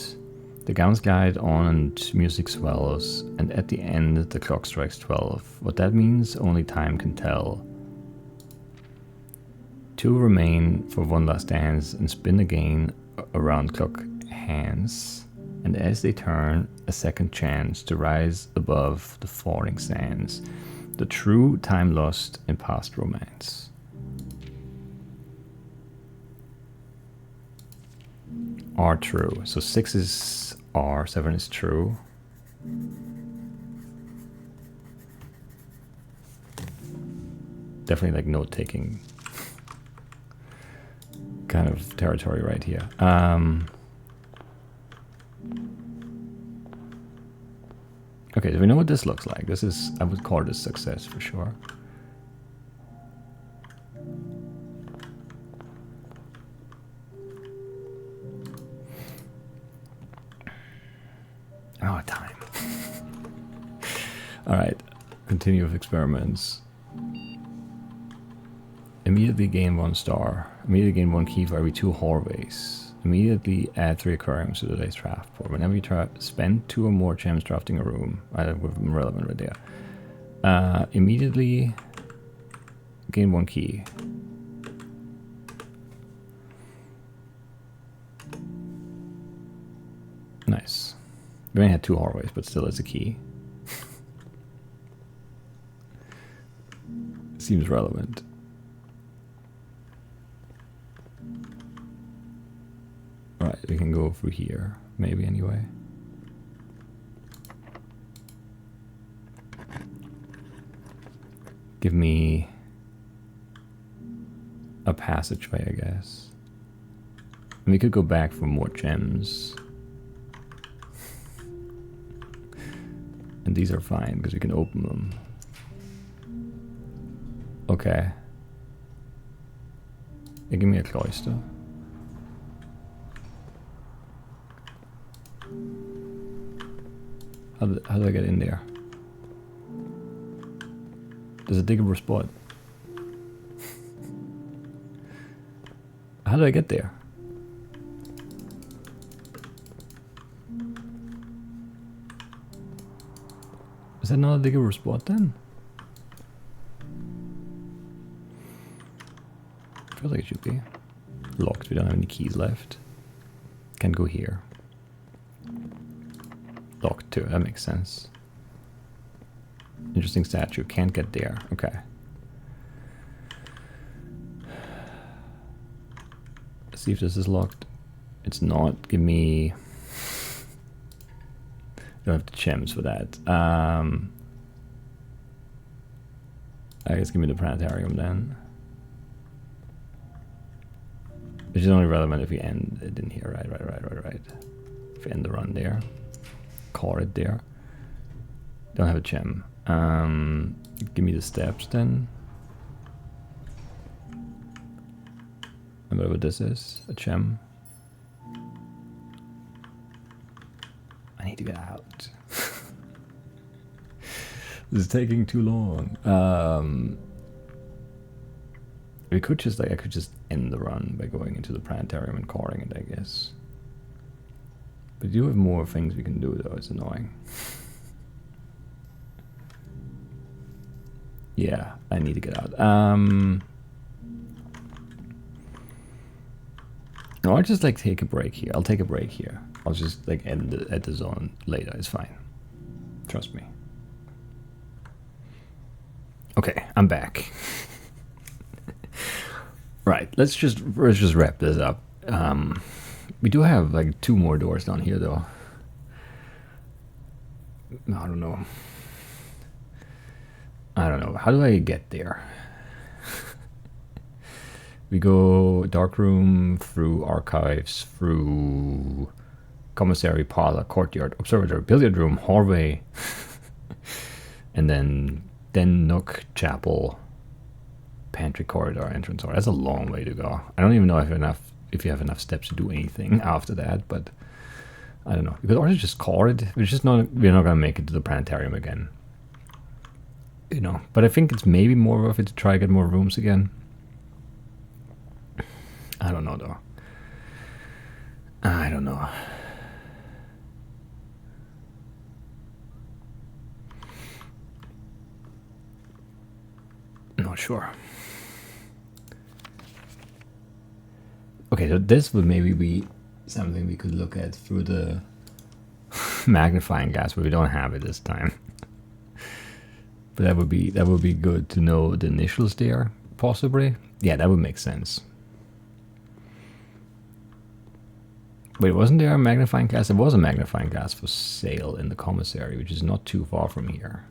The gowns glide on and music swells, and at the end the clock strikes 12. What that means, only time can tell. 2 remain for one last dance and spin again around clock hands. And as they turn, a second chance to rise above the falling sands. The true time lost in past romance. Are true. So 6 is R, 7 is true. Definitely like note-taking kind of territory right here. Okay, so we know what this looks like. This is, I would call this success for sure. Alright, continue with experiments. Immediately gain 1 star. Immediately gain 1 key for every 2 hallways. Immediately add 3 aquariums to today's draft board. Whenever you spend 2 or more gems drafting a room. That would be relevant right there. Immediately gain 1 key. Nice. We only had 2 hallways, but still it's a key. Seems relevant. Alright, we can go through here, maybe anyway. Give me a passageway, I guess. And we could go back for more gems. And these are fine, because we can open them. Okay. Yeah, give me a cloister. How do I get in there? There's a diggable spot. How do I get there? Is that not a diggable spot then? I feel like it should be. Locked, we don't have any keys left. Can't go here. Locked too, that makes sense. Interesting statue, can't get there. Okay. Let's see if this is locked. It's not. Give me... Don't have the gems for that. I guess give me the planetarium then. Which is only relevant if we end it in here. Right. If we end the run there. Call it there. Don't have a gem. Give me the steps then. Remember what this is? A gem. I need to get out. This is taking too long. We could just I could just end the run by going into the planetarium and calling it, I guess. But we do have more things we can do though, it's annoying. Yeah, I need to get out. No, I'll just like take a break here. I'll take a break here. I'll just like end it at the zone later. It's fine. Trust me. Okay, I'm back. Right, let's just wrap this up. We do have like 2 more doors down here though. I don't know. How do I get there? We go dark room, through archives, through commissary, parlor, courtyard, observatory, billiard room, hallway, and then nook, chapel, pantry, corridor, entrance door. That's a long way to go. I don't even know if you have enough steps to do anything after that, but I don't know. You could also just call it. We're not gonna make it to the planetarium again. You know, but I think it's maybe more worth it to try to get more rooms again. I don't know though. I don't know. Not sure. Okay, so this would maybe be something we could look at through the magnifying glass, but we don't have it this time. But that would be good to know the initials there, possibly. Yeah, that would make sense. Wait, wasn't there a magnifying glass? There was a magnifying glass for sale in the commissary, which is not too far from here.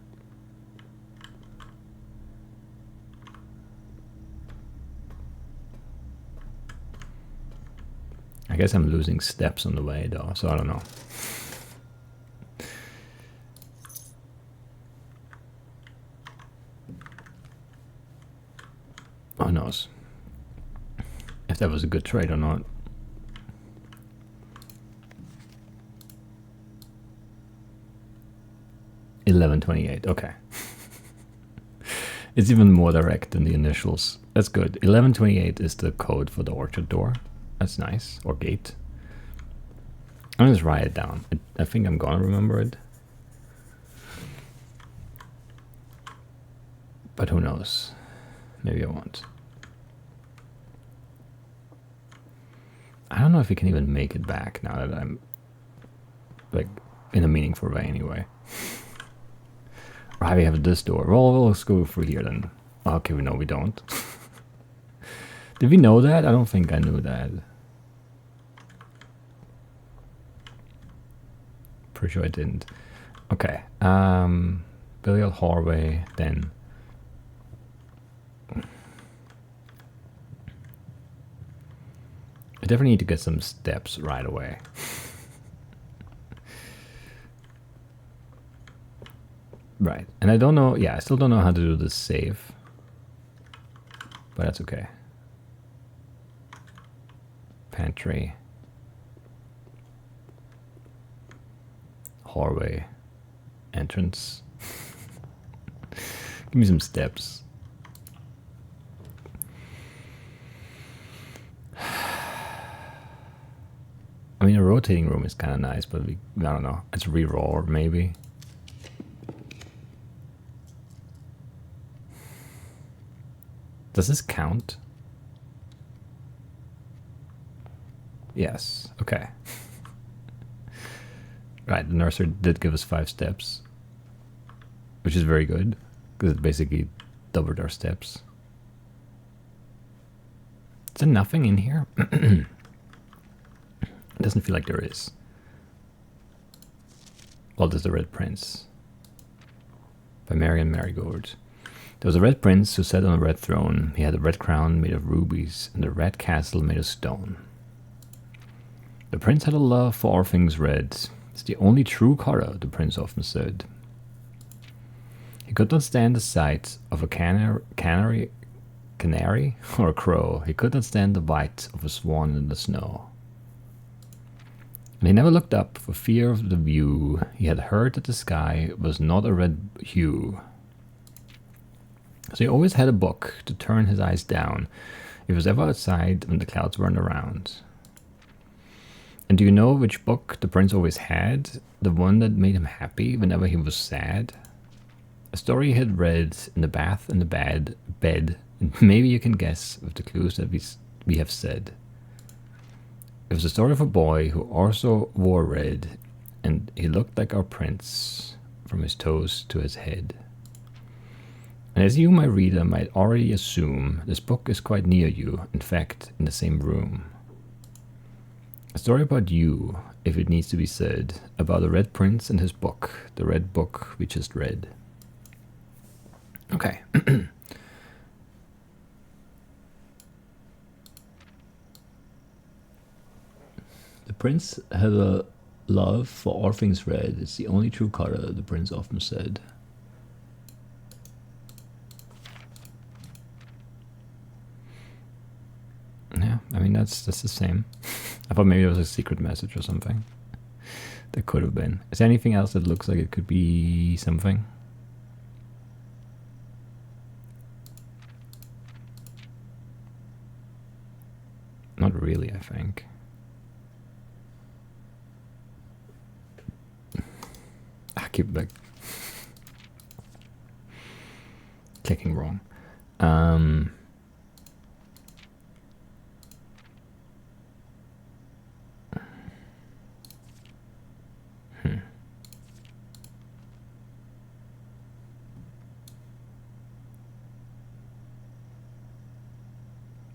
I guess I'm losing steps on the way though, so I don't know. Who knows if that was a good trade or not. 1128. Okay. It's even more direct than the initials. That's good. 1128 is the code for the orchard door. That's nice. Or gate. I'm gonna just write it down. I think I'm gonna remember it. But who knows? Maybe I won't. I don't know if we can even make it back now that I'm like in a meaningful way anyway. Or how do we have this door? Well, let's go through here then. Okay, we know we don't. Did we know that? I don't think I knew that. Pretty sure I didn't. Okay. Billiard hallway then. I definitely need to get some steps right away. Right, and I don't know, yeah, I still don't know how to do this save. But that's okay. Pantry. Hallway. Entrance. Give me some steps. I mean, a rotating room is kind of nice, but I don't know. It's re-roll, maybe. Does this count? Yes. Okay. Right, the nursery did give us 5 steps, which is very good, because it basically doubled our steps. Is there nothing in here? It doesn't feel like there is. Well, there's the Red Prince by Marion Marigold. There was a red prince who sat on a red throne. He had a red crown made of rubies and a red castle made of stone. The prince had a love for all things red. It's the only true color, the prince often said. He could not stand the sight of a canary or a crow. He could not stand the bite of a swan in the snow. And he never looked up for fear of the view. He had heard that the sky was not a red hue. So he always had a book to turn his eyes down if he was ever outside when the clouds weren't around. And do you know which book the prince always had? The one that made him happy whenever he was sad? A story he had read in the bath and the bed, and maybe you can guess with the clues that we have said. It was the story of a boy who also wore red, and he looked like our prince from his toes to his head. And as you, my reader, might already assume, this book is quite near you, in fact, in the same room. A story about you, if it needs to be said, about the Red Prince and his book, the red book we just read. Okay. The prince had a love for all things red. It's the only true color, the prince often said. Yeah, I mean, that's the same. I thought maybe it was a secret message or something. There could have been. Is there anything else that looks like it could be something? Not really, I think. I keep like clicking wrong.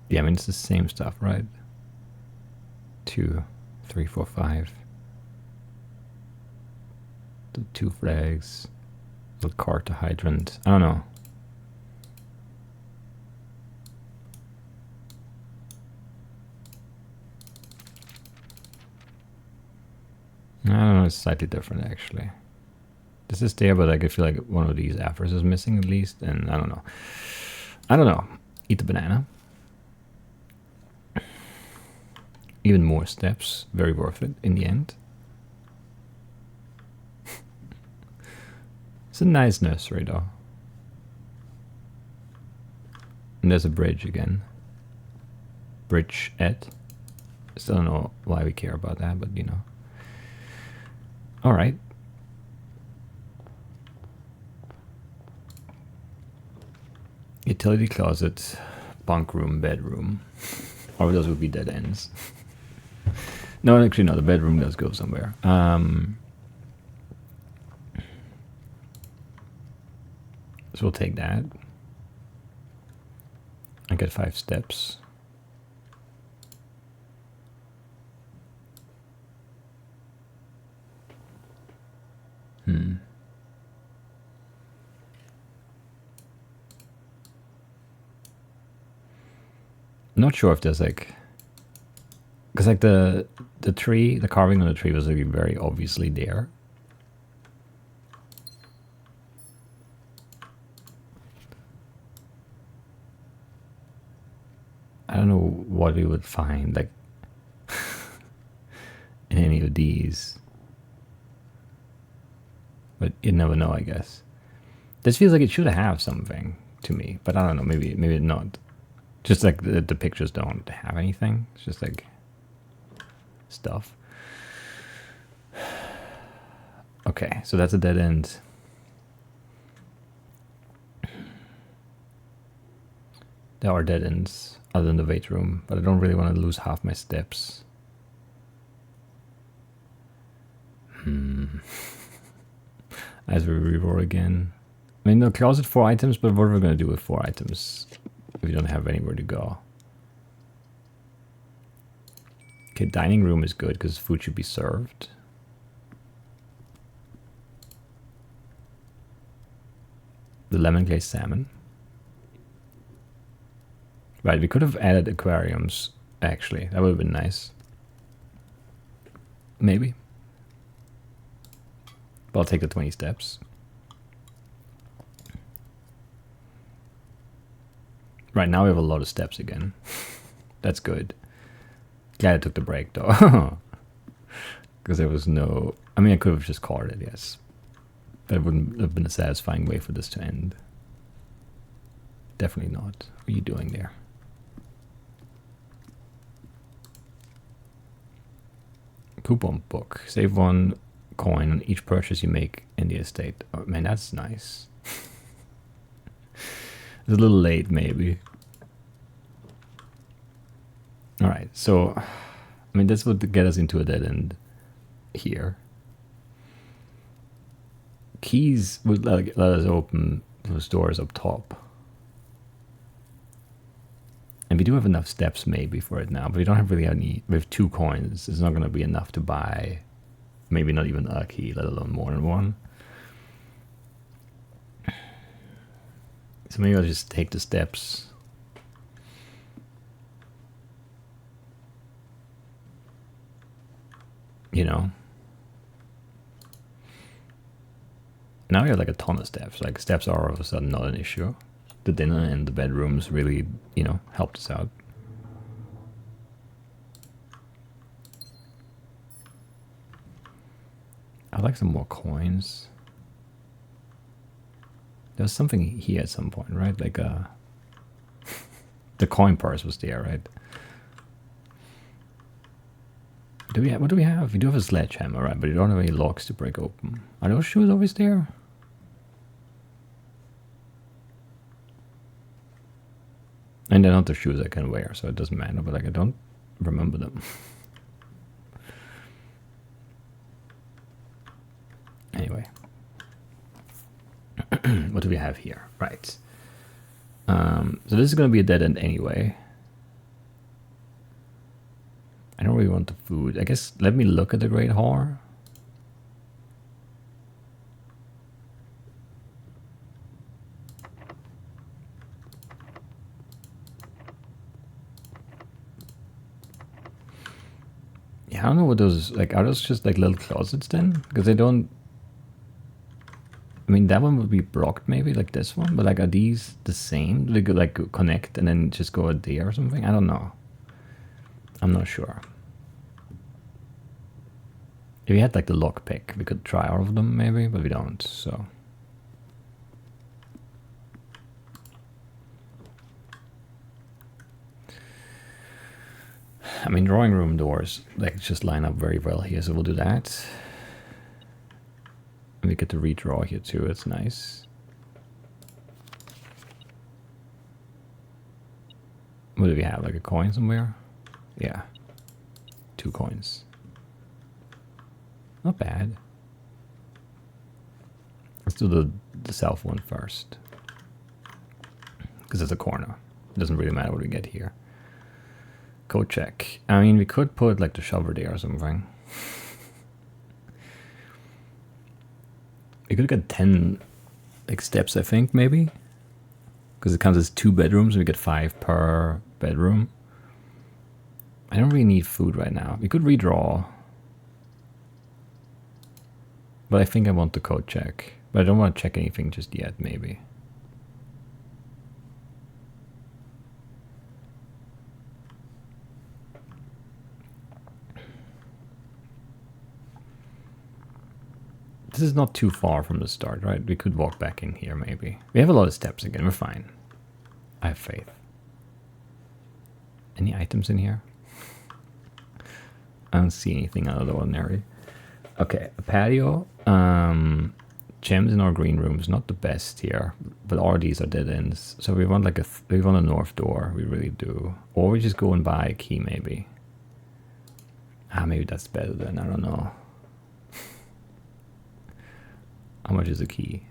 Yeah, I mean, it's the same stuff, right? 2, 3, 4, 5. The 2 flags. The cart to hydrant. I don't know. I don't know, it's slightly different actually. This is there, but like, I feel like one of these afros is missing at least, and I don't know. I don't know. Eat the banana. Even more steps, very worth it in the end. It's a nice nursery though. And there's a bridge again. Bridge et. Still don't know why we care about that, but you know. Alright. Utility closet, bunk room, bedroom. Or those would be dead ends. No, actually no, the bedroom does go somewhere. So we'll take that. I get 5 steps. Not sure if there's like, because like the tree, the carving on the tree was like very obviously there. I don't know what we would find like in any of these, but you never know, I guess. This feels like it should have something to me, but I don't know, maybe not. Just like the pictures don't have anything. It's just like stuff. Okay, so that's a dead end. There are dead ends other than the weight room, but I don't really want to lose half my steps. As we reroll again. I mean, no, closet 4 items, but what are we going to do with 4 items if we don't have anywhere to go? Okay, dining room is good because food should be served. The lemon glazed salmon. Right, we could have added aquariums, actually. That would have been nice. Maybe. But I'll take the 20 steps. Right, now we have a lot of steps again. That's good. Glad I took the break, though. Because there was no... I mean, I could have just called it, yes. But it wouldn't have been a satisfying way for this to end. Definitely not. What are you doing there? Coupon book. Save 1 coin on each purchase you make in the estate. Oh, man, that's nice. It's a little late, maybe. Alright, so... I mean, this would get us into a dead end here. Keys would let us open those doors up top. And we do have enough steps maybe for it now, but we don't have really any... We have 2 coins. It's not going to be enough to buy maybe not even a key, let alone more than one. So maybe I'll just take the steps. You know. Now we have like a ton of steps. Like steps are all of a sudden not an issue. The dinner and the bedrooms really, you know, helped us out. I'd like some more coins. There was something here at some point, right? Like the coin purse was there, right? Do we have, what do we have? We do have a sledgehammer, right? But we don't have any locks to break open. Are those shoes always there? And they're not the shoes I can wear, so it doesn't matter, but like I don't remember them. Anyway. What do we have here? Right. So this is going to be a dead end anyway. I don't really want the food. I guess let me look at the Great Whore. Yeah, I don't know what those, like, are those just like little closets then? Because they don't... I mean, that one would be blocked maybe, like this one, but like, are these the same? Do they could like connect and then just go a day or something? I don't know. I'm not sure. If we had like the lockpick, we could try all of them maybe, but we don't, so. I mean, drawing room doors, like, just line up very well here, so we'll do that. And we get to redraw here too, it's nice. What do we have, like a coin somewhere? Yeah. 2 coins. Not bad. Let's do the south one first. Because it's a corner. It doesn't really matter what we get here. Code check. I mean, we could put like the shovel there or something. We could get 10 like steps, I think, maybe. Because it counts as 2 bedrooms and we get 5 per bedroom. I don't really need food right now. We could redraw. But I think I want the code check. But I don't want to check anything just yet, maybe. This is not too far from the start, right? We could walk back in here, maybe. We have a lot of steps again. We're fine. I have faith. Any items in here? I don't see anything out of the ordinary. Okay, a patio. Gems in our green rooms, not the best here, but all these are dead ends. So we want like we want a north door. We really do. Or we just go and buy a key, maybe. Maybe that's better then. I don't know. How much is a key?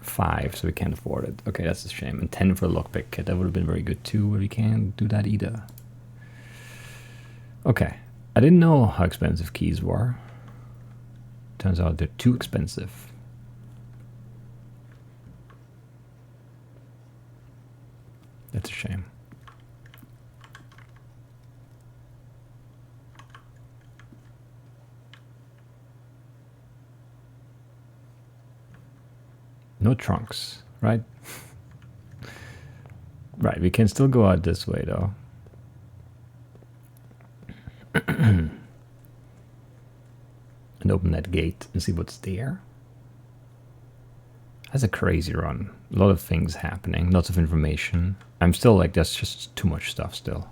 5, so we can't afford it. Okay, that's a shame. And 10 for a lockpick kit. That would have been very good too, but we can't do that either. Okay. I didn't know how expensive keys were. Turns out they're too expensive. That's a shame. No trunks, right? Right, we can still go out this way though. And open that gate and see what's there. That's a crazy run. A lot of things happening, lots of information. I'm still like, that's just too much stuff still.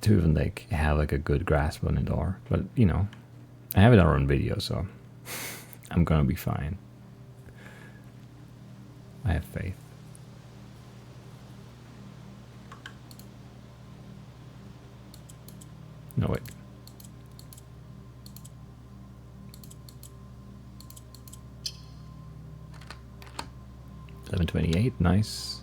To even like have like a good grasp on it all. But you know, I have it on video, so I'm gonna be fine. I have faith. No, wait. $11.28, nice.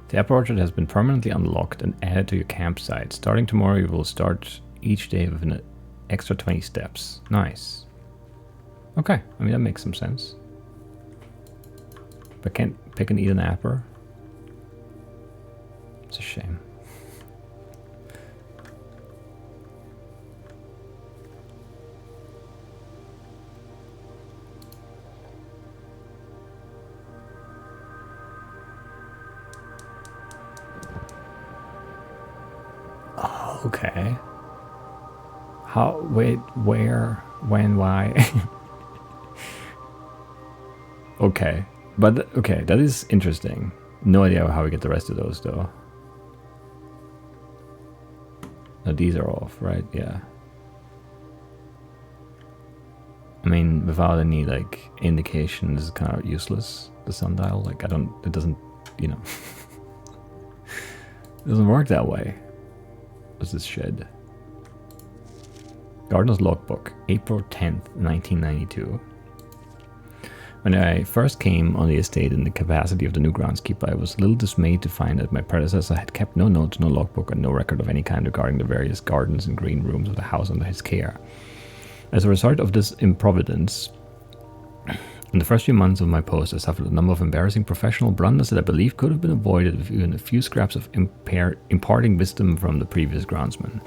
The apple orchard has been permanently unlocked and added to your campsite. Starting tomorrow, you will start each day with an extra 20 steps. Nice. Okay, I mean, that makes some sense. But can't pick and eat an apple. It's a shame. Oh, okay. How, wait, where, when, why? Okay, but okay, that is interesting. No idea how we get the rest of those though. No, these are off, right? Yeah. I mean, without any like indication, this is kind of useless. The sundial, like it doesn't, you know, it doesn't work that way. What's this shed? Gardener's logbook, April 10th, 1992. When I first came on the estate in the capacity of the new groundskeeper, I was a little dismayed to find that my predecessor had kept no notes, no logbook, and no record of any kind regarding the various gardens and green rooms of the house under his care. As a result of this improvidence, in the first few months of my post, I suffered a number of embarrassing professional blunders that I believe could have been avoided with even a few scraps of imparting wisdom from the previous groundsman.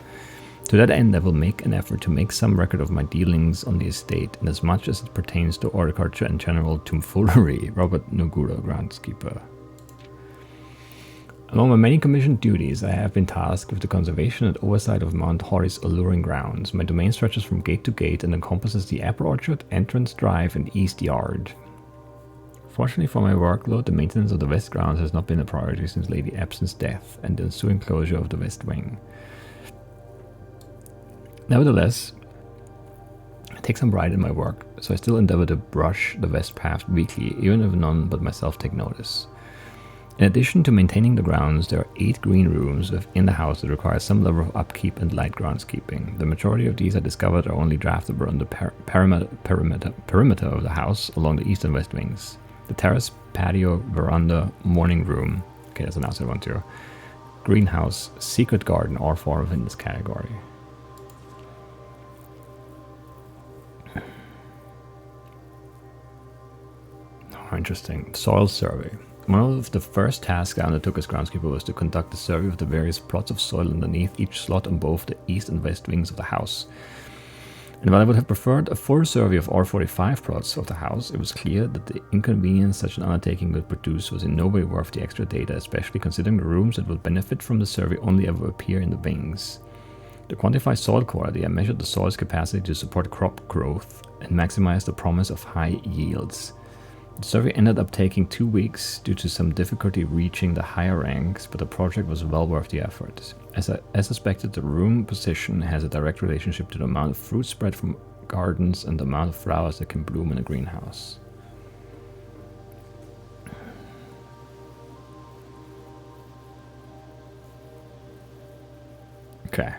To that end, I will make an effort to make some record of my dealings on the estate, and as much as it pertains to horticulture and general tomfoolery. Robert Nogura, groundskeeper. Among my many commissioned duties, I have been tasked with the conservation and oversight of Mount Hori's alluring grounds. My domain stretches from gate to gate and encompasses the apple orchard, entrance drive, and east yard. Fortunately for my workload, the maintenance of the west grounds has not been a priority since Lady Epson's death and the ensuing closure of the west wing. Nevertheless, I take some pride in my work, so I still endeavor to brush the west path weekly, even if none but myself take notice. In addition to maintaining the grounds, there are 8 green rooms within the house that require some level of upkeep and light groundskeeping. The majority of these I discovered are only draftable on the perimeter of the house along the east and west wings. The terrace, patio, veranda, morning room, okay, that's an outside one too, greenhouse, secret garden, all fall within this category. Oh, interesting. Soil survey. One of the first tasks I undertook as groundskeeper was to conduct a survey of the various plots of soil underneath each slot on both the east and west wings of the house. And while I would have preferred a full survey of all 45 plots of the house, it was clear that the inconvenience such an undertaking would produce was in no way worth the extra data, especially considering the rooms that would benefit from the survey only ever appear in the wings. To quantify soil quality, I measured the soil's capacity to support crop growth and maximize the promise of high yields. The survey ended up taking 2 weeks due to some difficulty reaching the higher ranks, but the project was well worth the effort. As suspected, the room position has a direct relationship to the amount of fruit spread from gardens and the amount of flowers that can bloom in a greenhouse. Okay.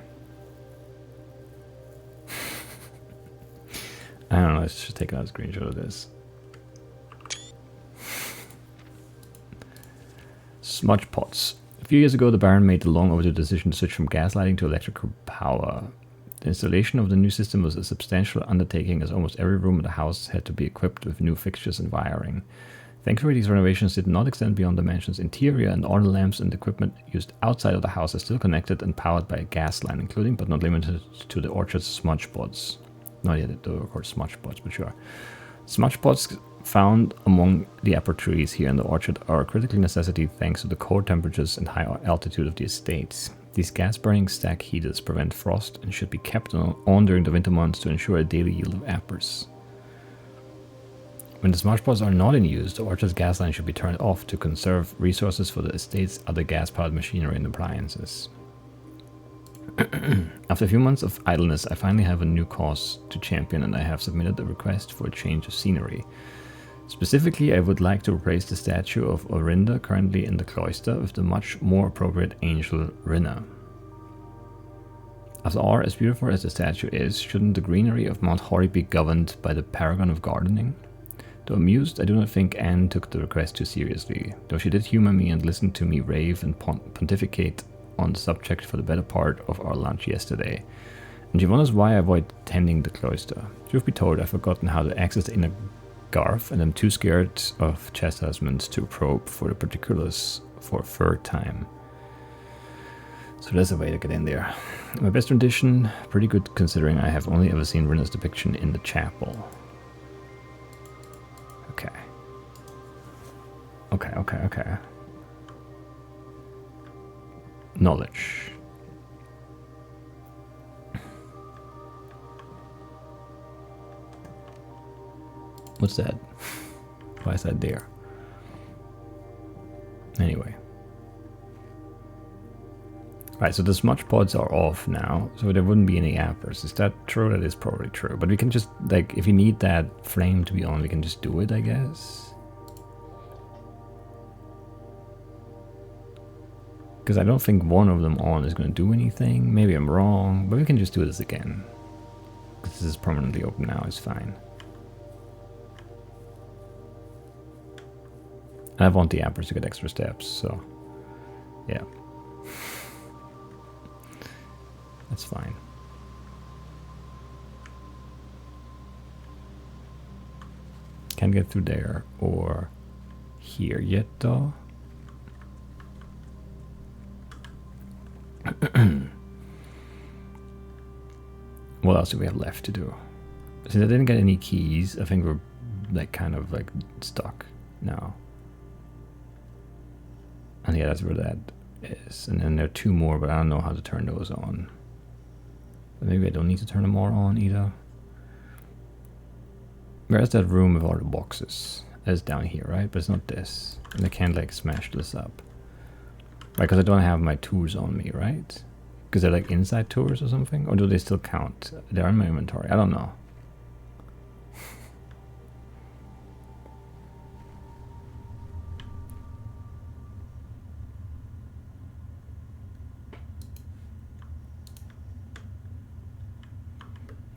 I don't know, let's just take another screenshot of this. Smudge pots. A few years ago, the Baron made the long overdue decision to switch from gas lighting to electrical power. The installation of the new system was a substantial undertaking, as almost every room in the house had to be equipped with new fixtures and wiring. Thankfully, these renovations did not extend beyond the mansion's interior, and all the lamps and equipment used outside of the house are still connected and powered by a gas line, including but not limited to the orchard's smudge pots. Not yet the orchard smudge pots, but sure. Smudge pots found among the apple trees here in the orchard are a critical necessity thanks to the cold temperatures and high altitude of the estates. These gas-burning stack heaters prevent frost and should be kept on during the winter months to ensure a daily yield of apples. When the smudge pots are not in use, the orchard's gas line should be turned off to conserve resources for the estate's other gas-powered machinery and appliances. After a few months of idleness, I finally have a new cause to champion, and I have submitted a request for a change of scenery. Specifically, I would like to replace the statue of Orinda currently in the cloister with the much more appropriate angel Rinna. After all, as beautiful as the statue is, shouldn't the greenery of Mount Hoary be governed by the paragon of gardening? Though amused, I do not think Anne took the request too seriously, though she did humor me and listen to me rave and pontificate on the subject for the better part of our lunch yesterday. And she wonders why I avoid tending the cloister. Truth be told, I've forgotten how to access the inner garth, and I'm too scared of chastisement to probe for the particulars for a third time. So there's a way to get in there. My best rendition, pretty good considering I have only ever seen Rinna's depiction in the chapel. Okay. Okay. Knowledge. What's that? Why is that there? Anyway. Right, so the smudge pods are off now, so there wouldn't be any apples. Is that true? That is probably true. But we can just, like, if you need that flame to be on, we can just do it, I guess. Because I don't think one of them on is going to do anything. Maybe I'm wrong, but we can just do this again. Because this is permanently open now, it's fine. I want the apples to get extra steps, so yeah. That's fine. Can't get through there or here yet though. What else do we have left to do? Since I didn't get any keys, I think we're like kind of like stuck now. And yeah, that's where that is. And then there are 2 more, but I don't know how to turn those on. But maybe I don't need to turn them more on either. Where's that room with all the boxes? is down here, right? But it's not this. And I can't like smash this up. Right, because I don't have my tours on me, right? Because they're like inside tours or something? Or do they still count? They're in my inventory. I don't know.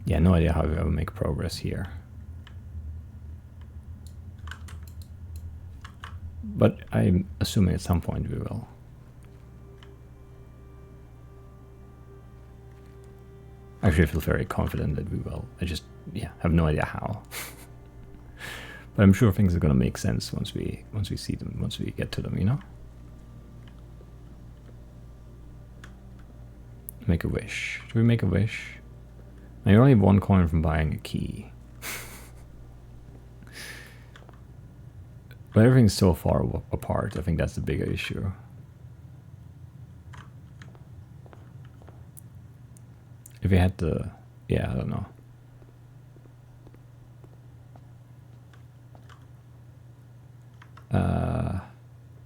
Yeah, no idea how we ever make progress here. But I'm assuming at some point we will. Actually, I feel very confident that we will. I just, yeah, have no idea how. But I'm sure things are gonna make sense once we see them, once we get to them, you know? Make a wish. Should we make a wish? Now you're only 1 coin from buying a key. But everything's so far apart, I think that's the bigger issue. If you had to, yeah, I don't know.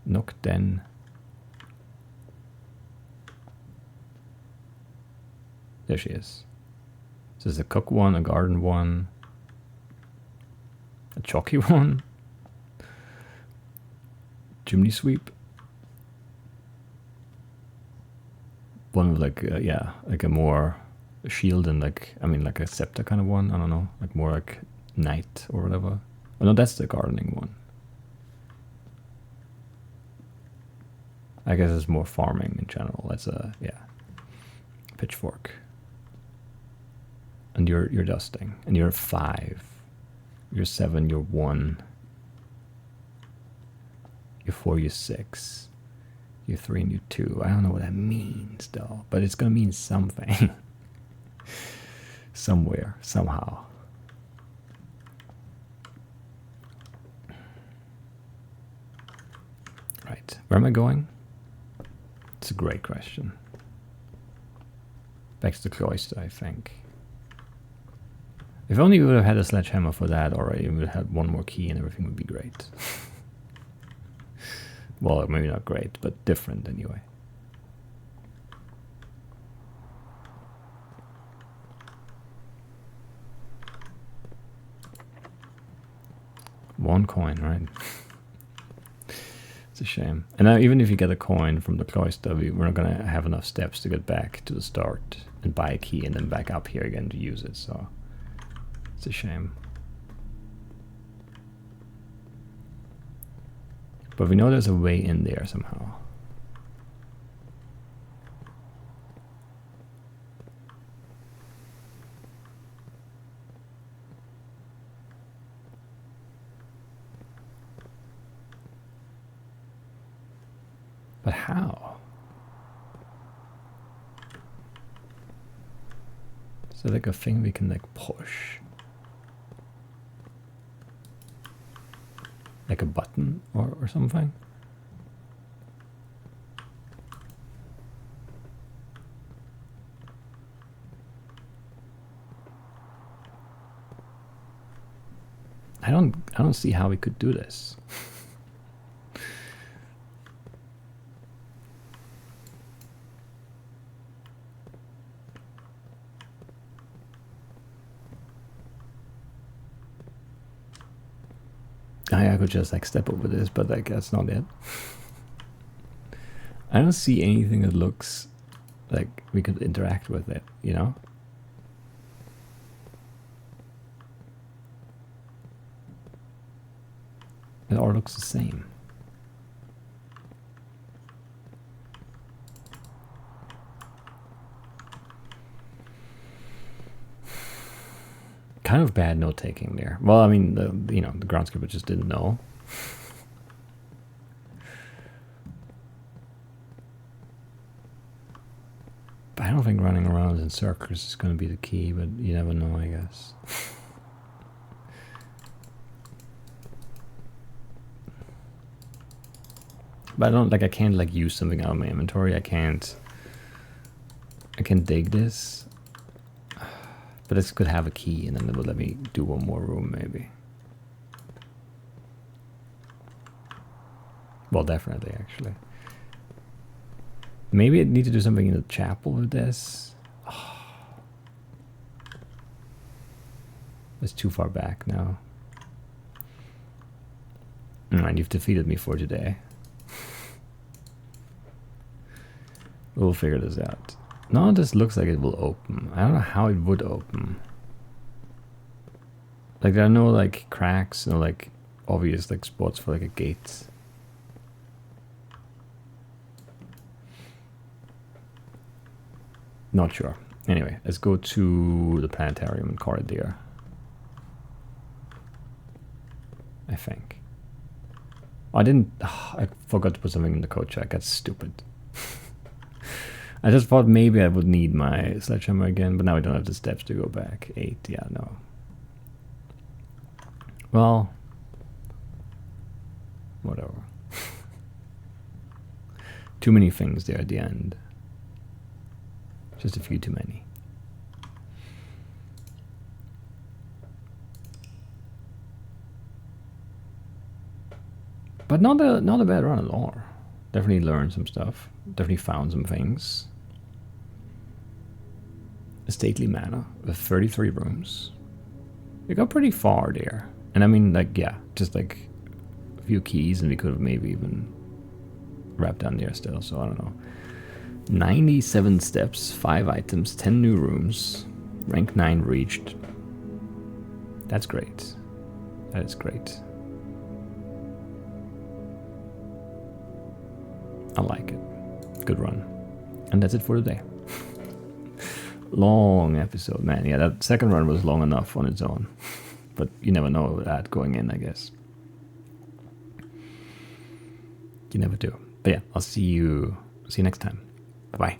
Nook Den. There she is. So there's a cook one, a garden one, a chalky one, chimney sweep. One with like, yeah, like a more shield and like, I mean like a scepter kind of one. I don't know, like more like knight or whatever. Oh no, that's the gardening one. I guess it's more farming in general. That's a, yeah, pitchfork. And you're dusting, and you're 5, you're 7, you're 1, you're 4, you're 6, you're 3, and you're 2. I don't know what that means though, but it's gonna mean something. Somewhere, somehow. Right, where am I going? It's a great question. Back to the cloister, I think. If only we would have had a sledgehammer for that already, we would have had 1 more key and everything would be great. Well, maybe not great, but different anyway. One coin, right? It's a shame. And now even if you get a coin from the cloister, we're not going to have enough steps to get back to the start and buy a key and then back up here again to use it, so it's a shame. But we know there's a way in there somehow. But how? Is there like a thing we can like push? Like a button or something? I don't see how we could do this. I could just like step over this, but like that's not it. I don't see anything that looks like we could interact with it, you know? It all looks the same. Kind of bad note taking there. Well, I mean, the groundskeeper just didn't know. But I don't think running around in circles is going to be the key, but you never know, I guess. But I can't like use something out of my inventory. I can't dig this. But this could have a key and then it will let me do 1 more room maybe. Well, definitely, actually. Maybe I need to do something in the chapel with this. Oh. It's too far back now. And you've defeated me for today. We'll figure this out. No, this looks like it will open. I don't know how it would open. Like, there are no, like, cracks, no, like, obvious, like, spots for, like, a gate. Not sure. Anyway, let's go to the planetarium and call it there. I think. Oh, I didn't... Oh, I forgot to put something in the code check. That's stupid. I just thought maybe I would need my sledgehammer again, but now I don't have the steps to go back. 8, yeah, no. Well, whatever. Too many things there at the end. Just a few too many. But not a bad run at all. Definitely learned some stuff. Definitely found some things. A stately manor with 33 rooms. We got pretty far there. And I mean, like, yeah, just like a few keys and we could have maybe even wrapped down there still, so I don't know. 97 steps, 5 items, 10 new rooms, rank 9 reached. That's great. That is great. I like it. Good run. And that's it for today. Long episode, man. Yeah, that second run was long enough on its own. But you never know that going in, I guess. You never do. But yeah, I'll see you next time. Bye-bye.